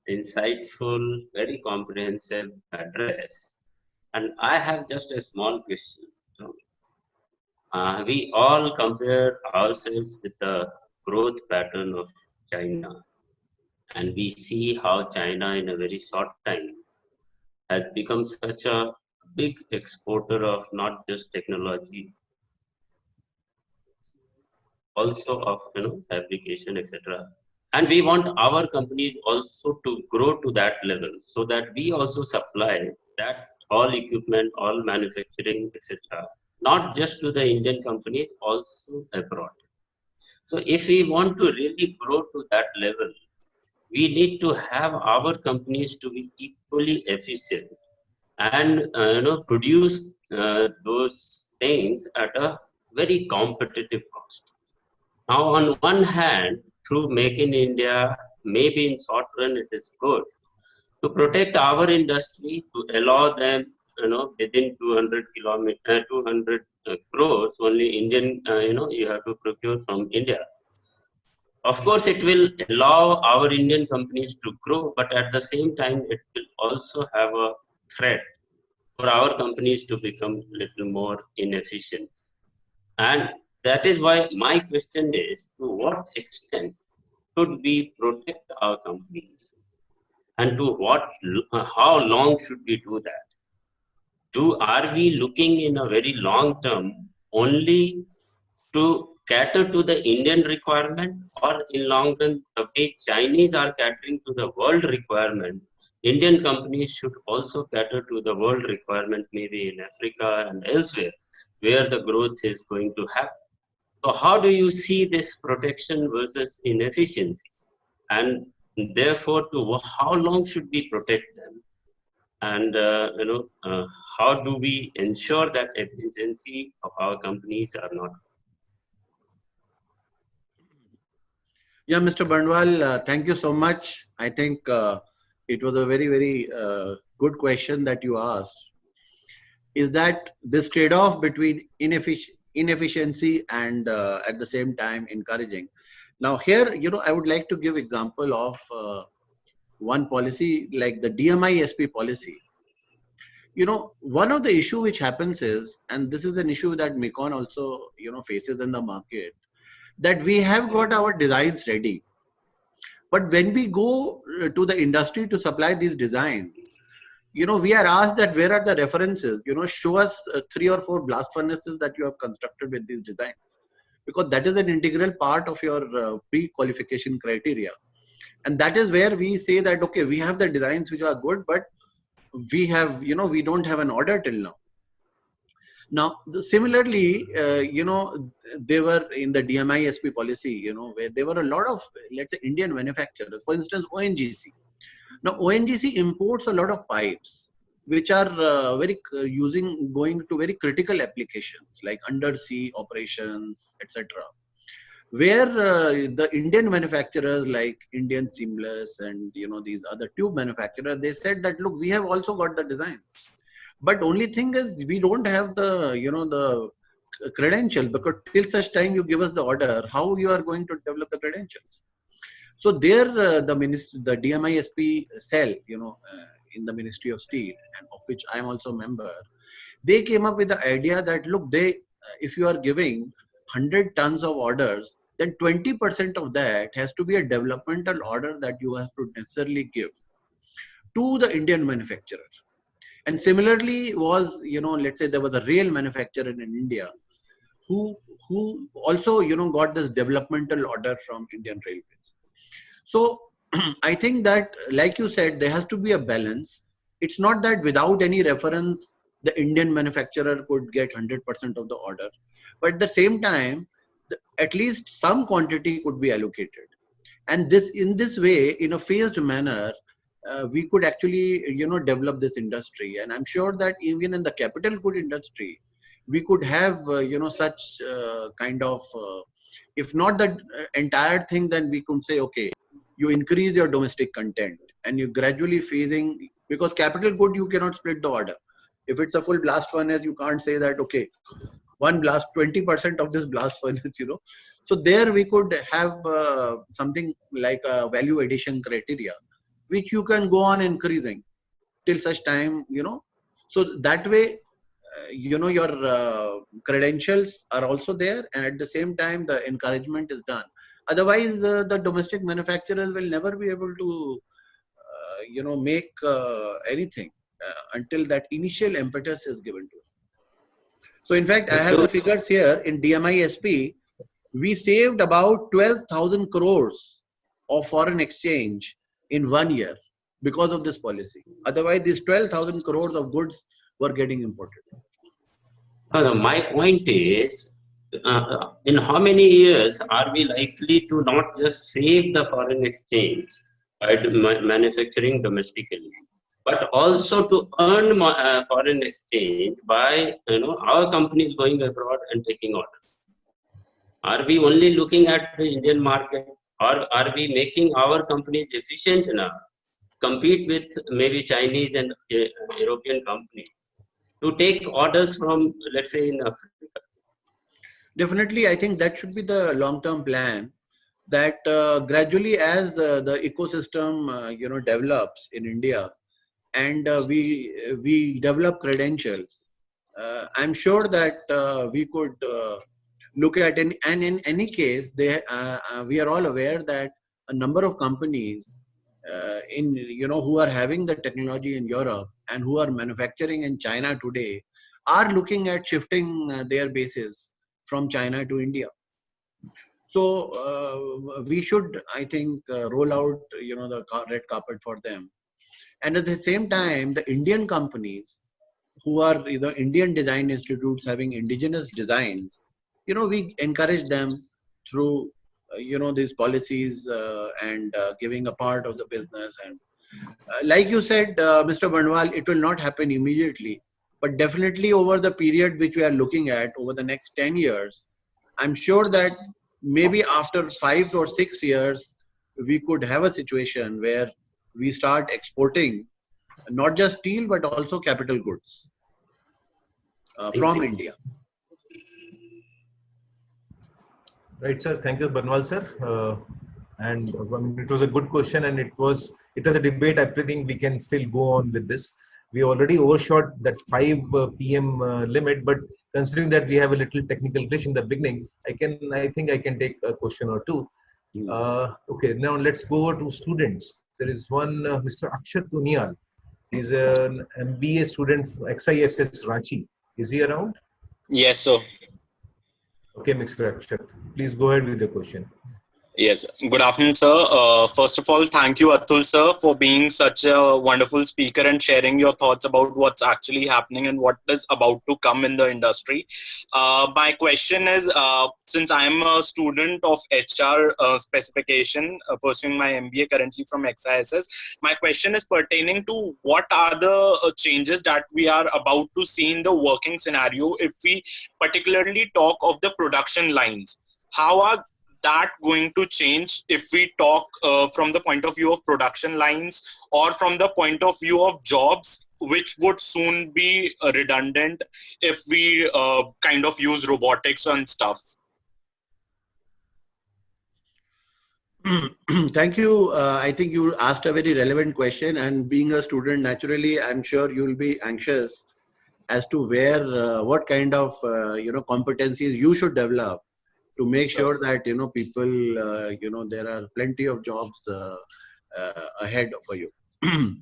insightful, very comprehensive address. And I have just a small question. So, we all compare ourselves with the growth pattern of China. And we see how China in a very short time has become such a big exporter of not just technology, also of fabrication, etc. And we want our companies also to grow to that level so that we also supply that all equipment, all manufacturing, etc. Not just to the Indian companies, also abroad. So if we want to really grow to that level, we need to have our companies to be equally efficient and produce those things at a very competitive cost. Now, on one hand, through Make in India, maybe in short run it is good to protect our industry, to allow them, within 200 kilometers, 200 crores, only Indian, you have to procure from India. Of course, it will allow our Indian companies to grow, but at the same time, it will also have a threat for our companies to become a little more inefficient. And that is why my question is, to what extent should we protect our companies? And how long should we do that? Are we looking in a very long term only to cater to the Indian requirement, or in long run, the way Chinese are catering to the world requirement, Indian companies should also cater to the world requirement, maybe in Africa and elsewhere, where the growth is going to happen. So how do you see this protection versus inefficiency? And therefore, how long should we protect them? And how do we ensure that efficiency of our companies are not? Yeah, Mr. Bandwal, thank you so much. I think it was a very, very good question that you asked. Is that this trade-off between inefficiency and at the same time encouraging? Now here, I would like to give example of one policy like the DMI-SP policy. One of the issue which happens is, and this is an issue that Mecon also, faces in the market, that we have got our designs ready. But when we go to the industry to supply these designs, we are asked that where are the references, show us 3 or 4 blast furnaces that you have constructed with these designs, because that is an integral part of your pre-qualification criteria. And that is where we say that, okay, we have the designs which are good, but we have, we don't have an order till now. Now, similarly, they were in the DMI-SP policy, where there were a lot of, let's say, Indian manufacturers, for instance, ONGC. Now, ONGC imports a lot of pipes, which are going to very critical applications like undersea operations, etc. Where the Indian manufacturers like Indian Seamless and these other tube manufacturers, they said that, look, we have also got the designs, but only thing is we don't have the the credentials, because till such time you give us the order, how you are going to develop the credentials? So there, the DMI-SP cell, in the Ministry of Steel, and of which I am also a member, they came up with the idea that, look, if you are giving 100 tons of orders, then 20% of that has to be a developmental order that you have to necessarily give to the Indian manufacturer. And similarly was, let's say there was a rail manufacturer in India who also, got this developmental order from Indian Railways. So I think that, like you said, there has to be a balance It's not that without any reference, the Indian manufacturer could get 100% of the order. But at the same time, at least some quantity could be allocated. And in this way, in a phased manner, we could actually, develop this industry. And I'm sure that even in the capital good industry, we could have, such kind of, if not the entire thing, then we could say, okay, you increase your domestic content and you gradually phasing, because capital good, you cannot split the order. If it's a full blast furnace, you can't say that, okay, one blast, 20% of this blast furnace, So there we could have something like a value addition criteria, which you can go on increasing till such time, So that way, your credentials are also there, and at the same time, the encouragement is done. Otherwise, the domestic manufacturers will never be able to, make anything until that initial impetus is given to it. So in fact, I have the figures here in DMISP. We saved about 12,000 crores of foreign exchange in 1 year because of this policy. Otherwise, these 12,000 crores of goods were getting imported. My point is, in how many years are we likely to not just save the foreign exchange by manufacturing domestically, but also to earn foreign exchange by our companies going abroad and taking orders? Are we only looking at the Indian market, or are we making our companies efficient enough to compete with maybe Chinese and European companies to take orders from, let's say, in Africa? Definitely, I think that should be the long-term plan, that gradually as the ecosystem develops in India, and we develop credentials, I'm sure that we could look at and in any case, we are all aware that a number of companies who are having the technology in Europe and who are manufacturing in China today are looking at shifting their bases from China to India. So we should, I think, roll out the red carpet for them. And at the same time, the Indian companies who are Indian design institutes having indigenous designs, we encourage them through these policies and giving a part of the business. And like you said, Mr. Barnwal, it will not happen immediately, but definitely over the period which we are looking at over the next 10 years, I'm sure that maybe after 5 or 6 years, we could have a situation where we start exporting not just steel, but also capital goods from India. Right, sir. Thank you, Barnwal, sir. And it was a good question, and it was a debate. I think we can still go on with this. We already overshot that 5 p.m. limit, but considering that we have a little technical glitch in the beginning, I think I can take a question or two. Okay, now let's go over to students. There is one Mr. Akshat Uniyal. He's an MBA student for XISS Ranchi. Is he around? Yes, sir. Okay, Mr. Akshat, please go ahead with the question. Yes. Good afternoon, sir. First of all, thank you, Atul, sir, for being such a wonderful speaker and sharing your thoughts about what's actually happening and what is about to come in the industry. My question is, since I'm a student of HR specification, pursuing my MBA currently from XISS, my question is pertaining to what are the changes that we are about to see in the working scenario if we particularly talk of the production lines. How are that going to change if we talk from the point of view of production lines or from the point of view of jobs, which would soon be redundant if we kind of use robotics and stuff? Thank you. I think you asked a very relevant question, and being a student, naturally, I'm sure you'll be anxious as to where, what kind of, competencies you should develop to make sure that, people, there are plenty of jobs ahead for you. I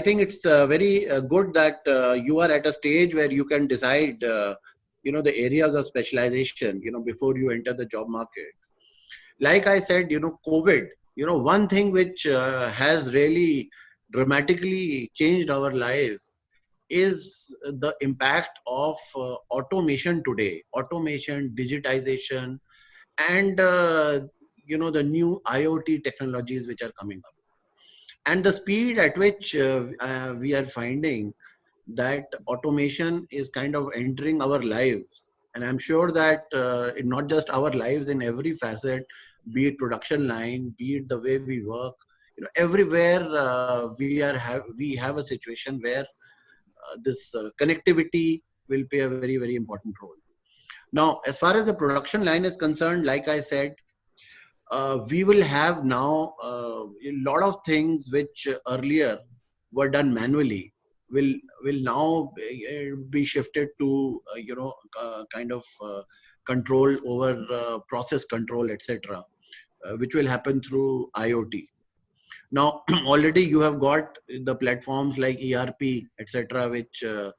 think it's very good that you are at a stage where you can decide, the areas of specialization, before you enter the job market. Like I said, COVID, one thing which has really dramatically changed our lives is the impact of automation today, automation, digitization, and the new IoT technologies which are coming up, and the speed at which we are finding that automation is kind of entering our lives. And I'm sure that in not just our lives, in every facet, be it production line, be it the way we work, everywhere we have a situation where this connectivity will play a very, very important role. Now, as far as the production line is concerned, like I said, we will have now a lot of things which earlier were done manually will now be shifted to kind of control over process control, etc., which will happen through IoT. Now, already you have got the platforms like ERP, etc., which a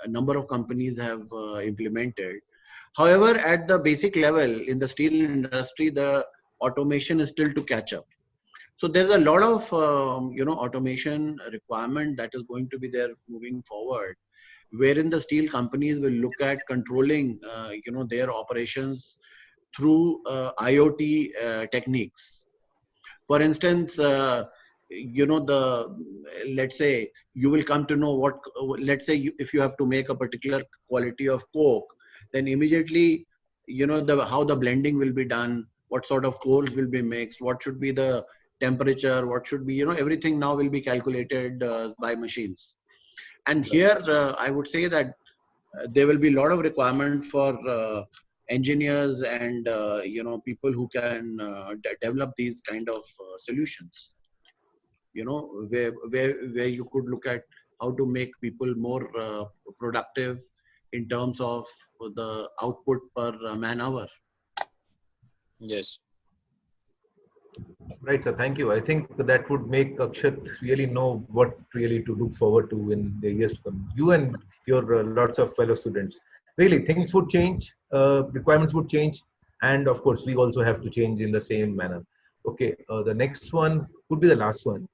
number of companies have implemented. However, at the basic level in the steel industry, the automation is still to catch up. So there's a lot of automation requirement that is going to be there moving forward, wherein the steel companies will look at controlling their operations through IoT techniques. For instance, let's say you will come to know what, let's say if you have to make a particular quality of coke, then immediately how the blending will be done, what sort of coals will be mixed, what should be the temperature, what should be, everything now will be calculated by machines. And here I would say that there will be a lot of requirement for engineers and people who can develop these kind of solutions, where you could look at how to make people more productive in terms of the output per man hour. Yes. Right, sir. Thank you. I think that would make Akshat really know what really to look forward to in the years to come. You and your lots of fellow students. Really, things would change, requirements would change, and of course, we also have to change in the same manner. Okay, the next one could be the last one,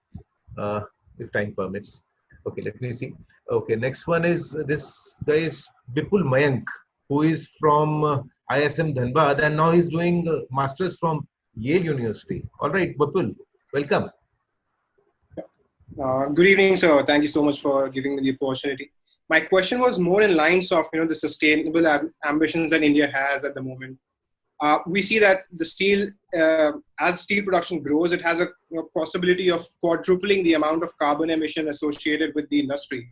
if time permits. Okay, let me see. Okay, next one is this guy is Bipul Mayank, who is from ISM Dhanbad, and now he's doing masters from Yale University. All right, Bipul, welcome. Good evening, sir. Thank you so much for giving me the opportunity. My question was more in lines of the sustainable ambitions that India has at the moment. We see that the steel, as steel production grows, it has a possibility of quadrupling the amount of carbon emission associated with the industry.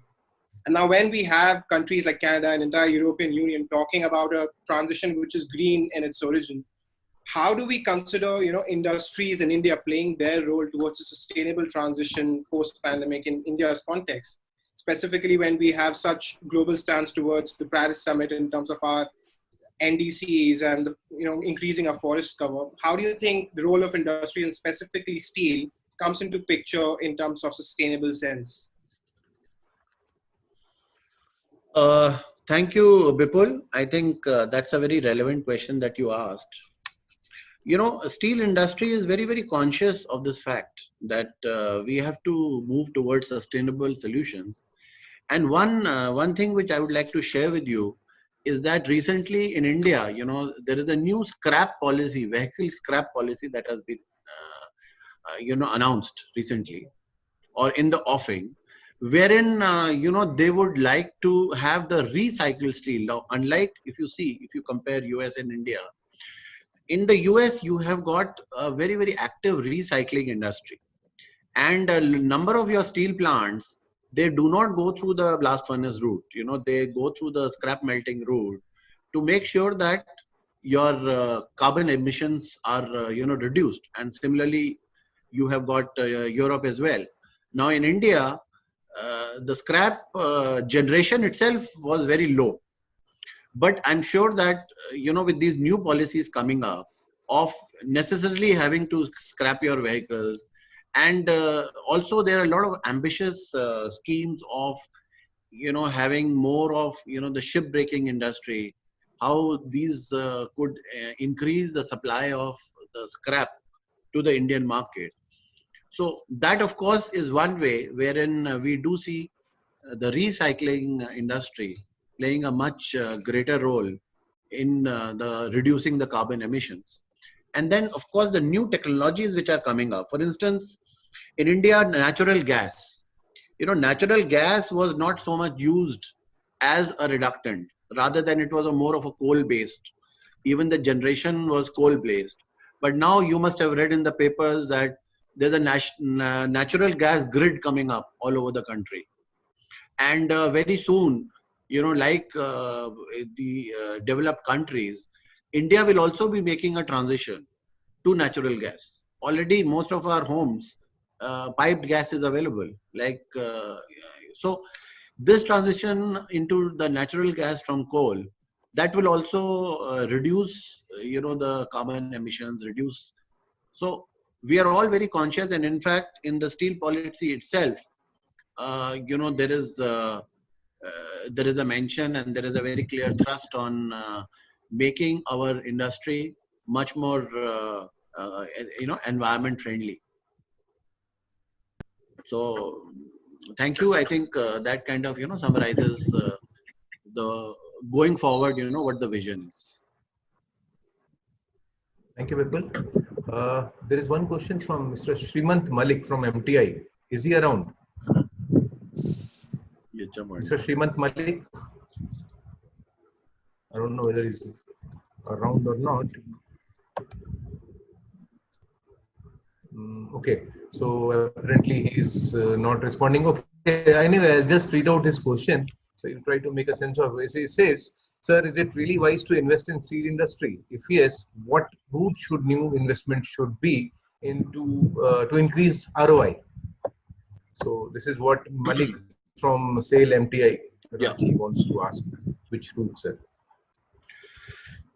And now when we have countries like Canada and entire European Union talking about a transition which is green in its origin, how do we consider industries in India playing their role towards a sustainable transition post-pandemic in India's context, specifically when we have such global stance towards the Paris Summit in terms of our NDCs and increasing our forest cover? How do you think the role of industry and specifically steel comes into picture in terms of sustainable sense? Thank you, Bipul. I think that's a very relevant question that you asked. Steel industry is very, very conscious of this fact that we have to move towards sustainable solutions. And one thing which I would like to share with you is that recently in India, there is a new scrap policy, vehicle scrap policy that has been, announced recently or in the offing, wherein, they would like to have the recycled steel. Now, unlike if you compare US and India, in the US, you have got a very, very active recycling industry. And a number of your steel plants, they do not go through the blast furnace route. They go through the scrap melting route to make sure that your carbon emissions are, reduced. And similarly, you have got Europe as well. Now in India, the scrap generation itself was very low. But I'm sure that, with these new policies coming up of necessarily having to scrap your vehicles, and also there are a lot of ambitious schemes of, having more of, the shipbreaking industry, how these could increase the supply of the scrap to the Indian market. So that, of course, is one way wherein we do see the recycling industry playing a much greater role in the reducing the carbon emissions. And then, of course, the new technologies which are coming up. For instance, in India, natural gas. Natural gas was not so much used as a reductant, rather than it was a more of a coal-based. Even the generation was coal-based. But now you must have read in the papers that there's a natural gas grid coming up all over the country. And very soon, like the developed countries, India will also be making a transition to natural gas. Already, most of our homes, piped gas is available. So, this transition into the natural gas from coal, that will also reduce, the carbon emissions, reduce. So, we are all very conscious, and in fact, in the steel policy itself, there is a mention and there is a very clear thrust on making our industry much more environment friendly. So thank you. I think that kind of summarizes the going forward, what the vision is. Thank you, Vipul. There is one question from Mr. Srimant Malik from MTI. Is he around? Mr. Srimant Malik? I don't know whether he's around or not. Okay, so apparently he's not responding. Okay, anyway, I'll just read out his question. So you try to make a sense of it. He says, sir, is it really wise to invest in steel industry? If yes, what route should new investment should be into to increase ROI? So this is what Malik from SAIL MTI he wants to ask. Which route, sir?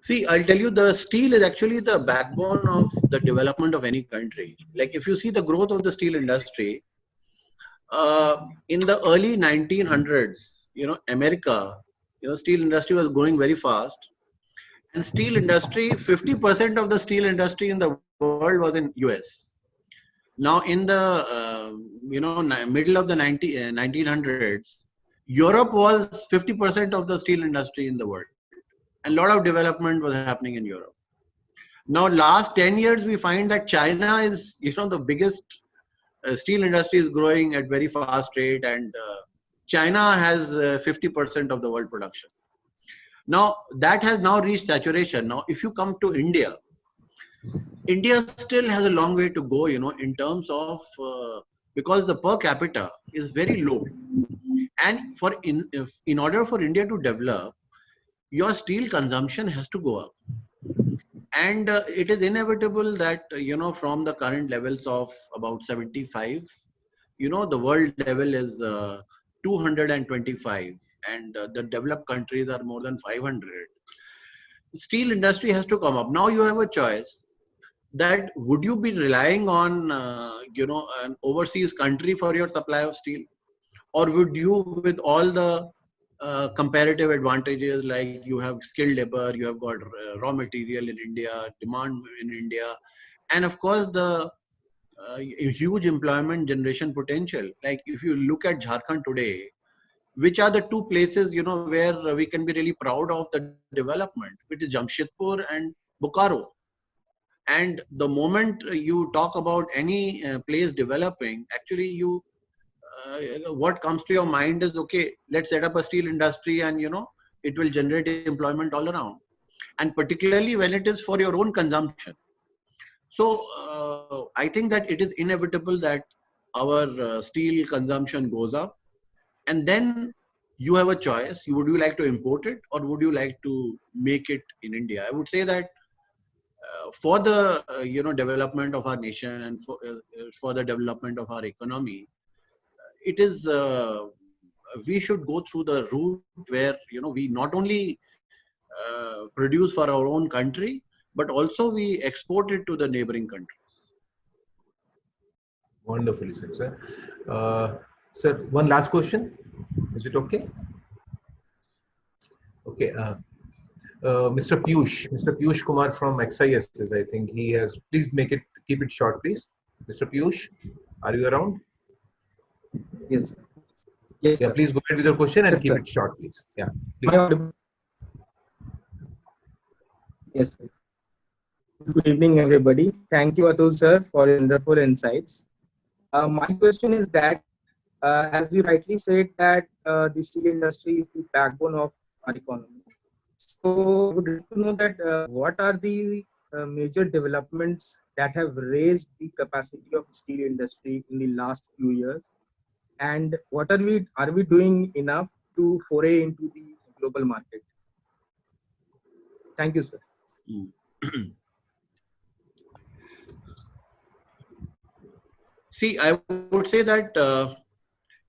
See, I'll tell you, the steel is actually the backbone of the development of any country. Like if you see the growth of the steel industry, in the early 1900s, America, steel industry was growing very fast. And steel industry, 50% of the steel industry in the world was in US. Now in the, middle of the 1900s, Europe was 50% of the steel industry in the world. And a lot of development was happening in Europe. Now, last 10 years, we find that China is, the biggest steel industry is growing at very fast rate, and China has 50% of the world production. Now, that has now reached saturation. Now, if you come to India, India still has a long way to go, in terms of, because the per capita is very low. And in order for India to develop, your steel consumption has to go up. And it is inevitable that, from the current levels of about 75, the world level is 225, and the developed countries are more than 500. Steel industry has to come up. Now you have a choice that would you be relying on, an overseas country for your supply of steel? Or would you, with all the comparative advantages, like you have skilled labor, you have got raw material in India, demand in India, and of course the huge employment generation potential. Like if you look at Jharkhand today, which are the two places where we can be really proud of the development, which is Jamshedpur and Bokaro. And the moment you talk about any place developing, actually what comes to your mind is, okay, let's set up a steel industry and it will generate employment all around, and particularly when it is for your own consumption. So I think that it is inevitable that our steel consumption goes up, and then you have a choice. Would you like to import it, or would you like to make it in India? I would say that for the development of our nation and for the development of our economy, it is we should go through the route where we not only produce for our own country, but also we export it to the neighboring countries. Wonderfully said, sir. Sir, one last question. Is it okay? Okay. Mr. Piyush Kumar from XIS, I think he has. Please keep it short, please. Mr. Piyush, are you around? Yes. Yes, Yeah, sir. please go ahead with your question and Yes, keep sir. it short, please. Yeah, Am I please. audible? Yes, sir. Good evening, everybody. Thank you, Atul sir, for your wonderful insights. My question is that, as you rightly said, that the steel industry is the backbone of our economy. So, I would like to know that what are the major developments that have raised the capacity of steel industry in the last few years, and what are we doing enough to foray into the global market? Thank you, sir. See, I would say that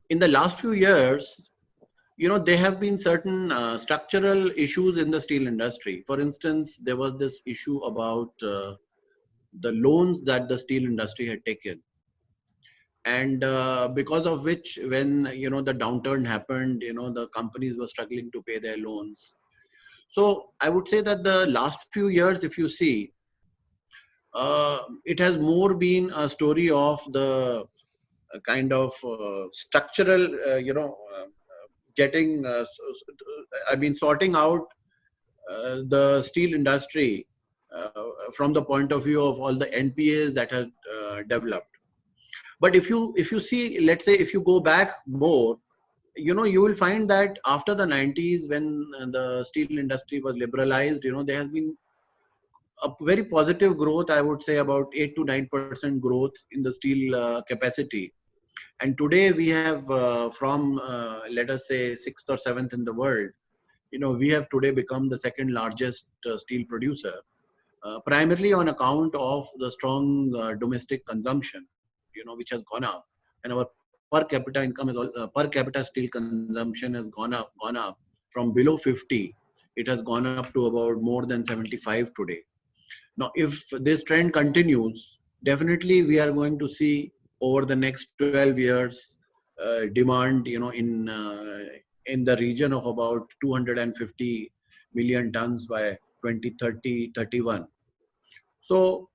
in the last few years, there have been certain structural issues in the steel industry. For instance, there was this issue about the loans that the steel industry had taken, and because of which, when the downturn happened, the companies were struggling to pay their loans. So I would say that the last few years, if you see, it has more been a story of the kind of structural, getting, sorting out the steel industry from the point of view of all the NPAs that have developed. But if you see, let's say, if you go back more, you will find that after the 90s, when the steel industry was liberalized, there has been a very positive growth. I would say about 8 to 9% growth in the steel capacity. And today we have from let us say 6th or 7th in the world. We have today become the second largest steel producer, primarily on account of the strong domestic consumption, which has gone up, and our per capita income is per capita steel consumption has gone up from below 50. It has gone up to about more than 75 today. Now, if this trend continues, definitely we are going to see over the next 12 years demand, in the region of about 250 million tons by 2030-31. So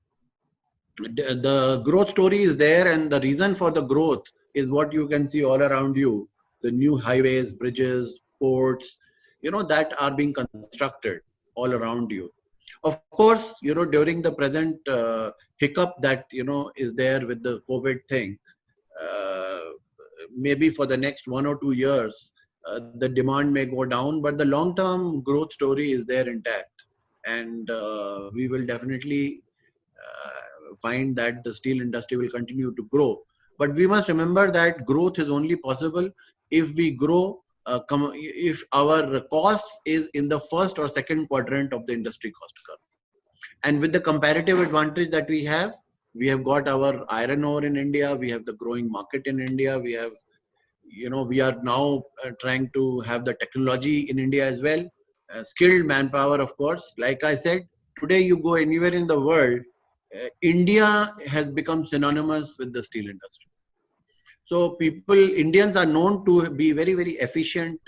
the growth story is there, and the reason for the growth is what you can see all around you: the new highways, bridges, ports, that are being constructed all around you. Of course, during the present hiccup that is there with the COVID thing, uh, maybe for the next 1 or 2 years, the demand may go down, but the long-term growth story is there intact, and we will definitely find that the steel industry will continue to grow. But we must remember that growth is only possible if we grow, if our costs is in the first or second quadrant of the industry cost curve. And with the comparative advantage that we have got our iron ore in India, we have the growing market in India, we have, we are now trying to have the technology in India as well, skilled manpower, of course. Like I said, today you go anywhere in the world, India has become synonymous with the steel industry. So Indians are known to be very, very efficient,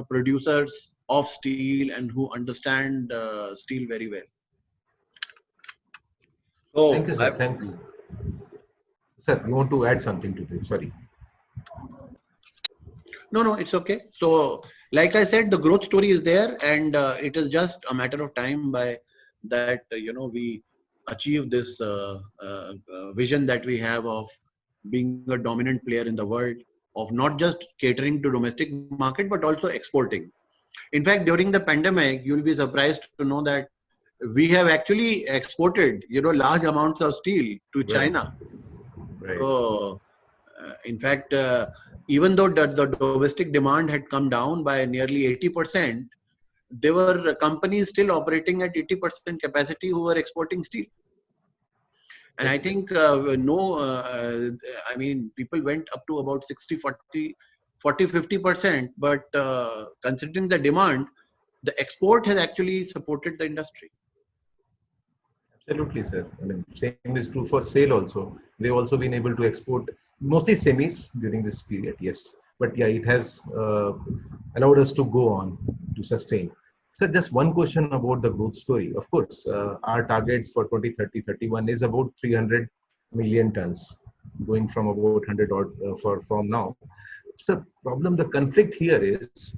producers of steel, and who understand steel very well. So Thank you, sir. Thank you. Sir, you want to add something to this? Sorry. No, it's okay. So, like I said, the growth story is there, and it is just a matter of time by that we achieve this vision that we have of being a dominant player in the world, of not just catering to domestic market but also exporting. In fact, during the pandemic, you'll be surprised to know that we have actually exported large amounts of steel to China. Right. So, in fact, even though the domestic demand had come down by nearly 80%, there were companies still operating at 80% capacity who were exporting steel. And I think people went up to about 40-50%, but considering the demand, the export has actually supported the industry. Absolutely, sir. I mean, same is true for SAIL also. They've also been able to export mostly semis during this period, yes. But yeah, it has allowed us to go on to sustain. So just one question about the growth story. Of course, our targets for 2030-31 is about 300 million tons, going from about 100 odd from now. So problem, the conflict here is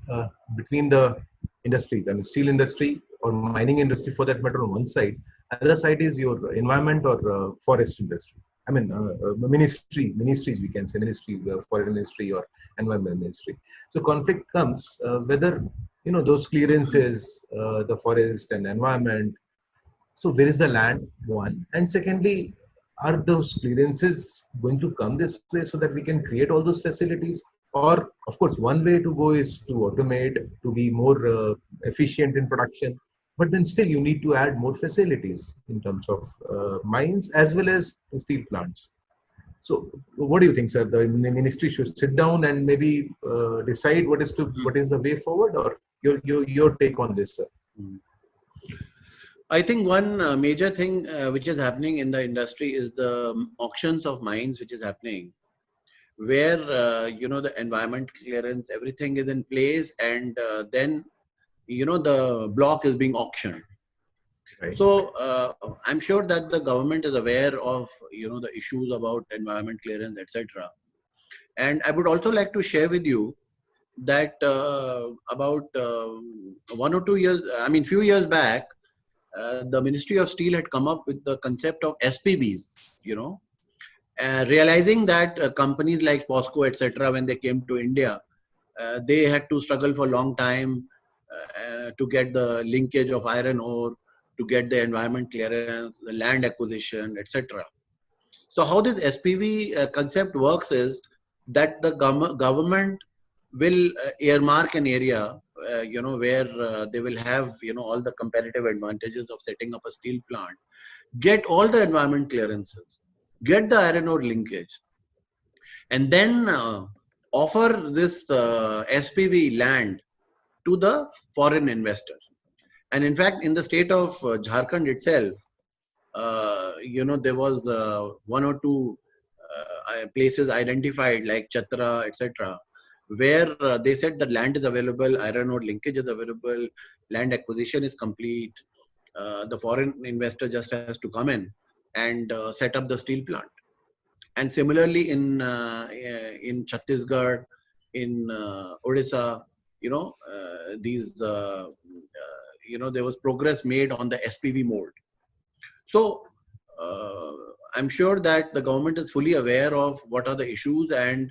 between the industries, I mean steel industry or mining industry for that matter on one side. Other side is your environment or forest industry. I mean ministries we can say, ministry, forest ministry or environment ministry. So conflict comes whether those clearances, the forest and environment. So where is the land? One, and secondly, are those clearances going to come this way so that we can create all those facilities? Or, of course, one way to go is to automate, to be more efficient in production. But then still you need to add more facilities in terms of mines as well as steel plants. So what do you think, sir? The ministry should sit down and maybe decide what is the way forward, or your take on this, sir? I think one major thing which is happening in the industry is the auctions of mines, which is happening, where the environment clearance, everything is in place, and then the block is being auctioned. Right. So I'm sure that the government is aware of the issues about environment clearance, etc. And I would also like to share with you that about 1 or 2 years, few years back, the Ministry of Steel had come up with the concept of SPVs, realizing that companies like POSCO, etc., when they came to India, they had to struggle for a long time to get the linkage of iron ore, to get the environment clearance, the land acquisition, etc. So how this SPV concept works is that the government will earmark an area, where they will have, all the competitive advantages of setting up a steel plant, get all the environment clearances, get the iron ore linkage, and then offer this SPV land to the foreign investor. And in fact, in the state of Jharkhand itself, there was 1 or 2 places identified like Chatra, etc., where they said that land is available, iron ore linkage is available, land acquisition is complete. The foreign investor just has to come in and set up the steel plant. And similarly in Chhattisgarh, in Odisha, there was progress made on the SPV mode. So I'm sure that the government is fully aware of what are the issues and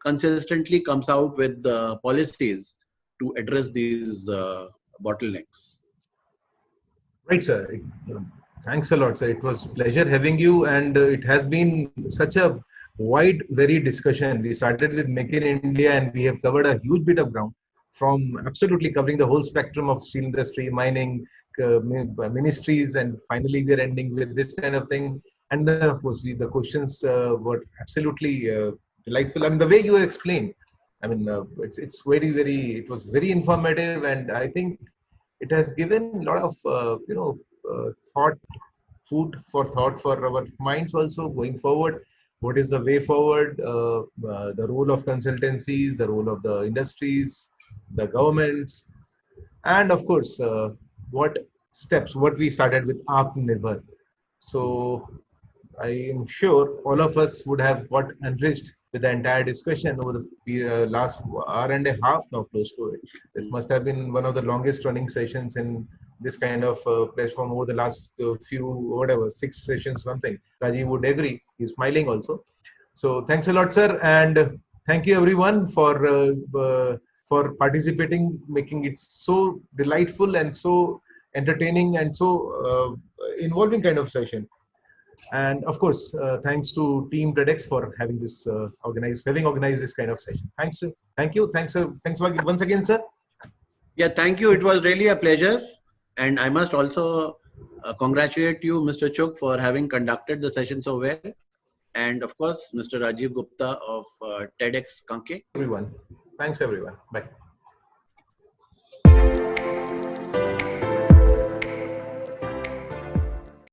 consistently comes out with the policies to address these bottlenecks. Right, sir. Thanks a lot, sir. It was a pleasure having you, and it has been such a wide, varied discussion. We started with Make in India, and we have covered a huge bit of ground, from absolutely covering the whole spectrum of steel industry, mining, ministries, and finally we're ending with this kind of thing. And then, of course, the questions were absolutely delightful. I mean, the way you explained, it's very, very, it was very informative, and I think it has given a lot of, food for thought for our minds also going forward. What is the way forward? The role of consultancies, the role of the industries, the governments, and of course, what we started with Atmanirbhar. So I am sure all of us would have got enriched with the entire discussion over the last hour and a half now, close to it. This must have been one of the longest running sessions in this kind of platform over the last 6 sessions, something. Rajiv would agree. He's smiling also. So thanks a lot, sir. And thank you everyone for participating, making it so delightful and so entertaining and so involving kind of session. And of course, thanks to Team TEDx for having this organized this kind of session. Thanks, sir. Thank you. Thanks once again, sir. Yeah, thank you. It was really a pleasure. And I must also congratulate you, Mr. Chugh, for having conducted the session so well. And of course, Mr. Rajiv Gupta of TEDx Kanke. Everyone. Thanks, everyone. Bye.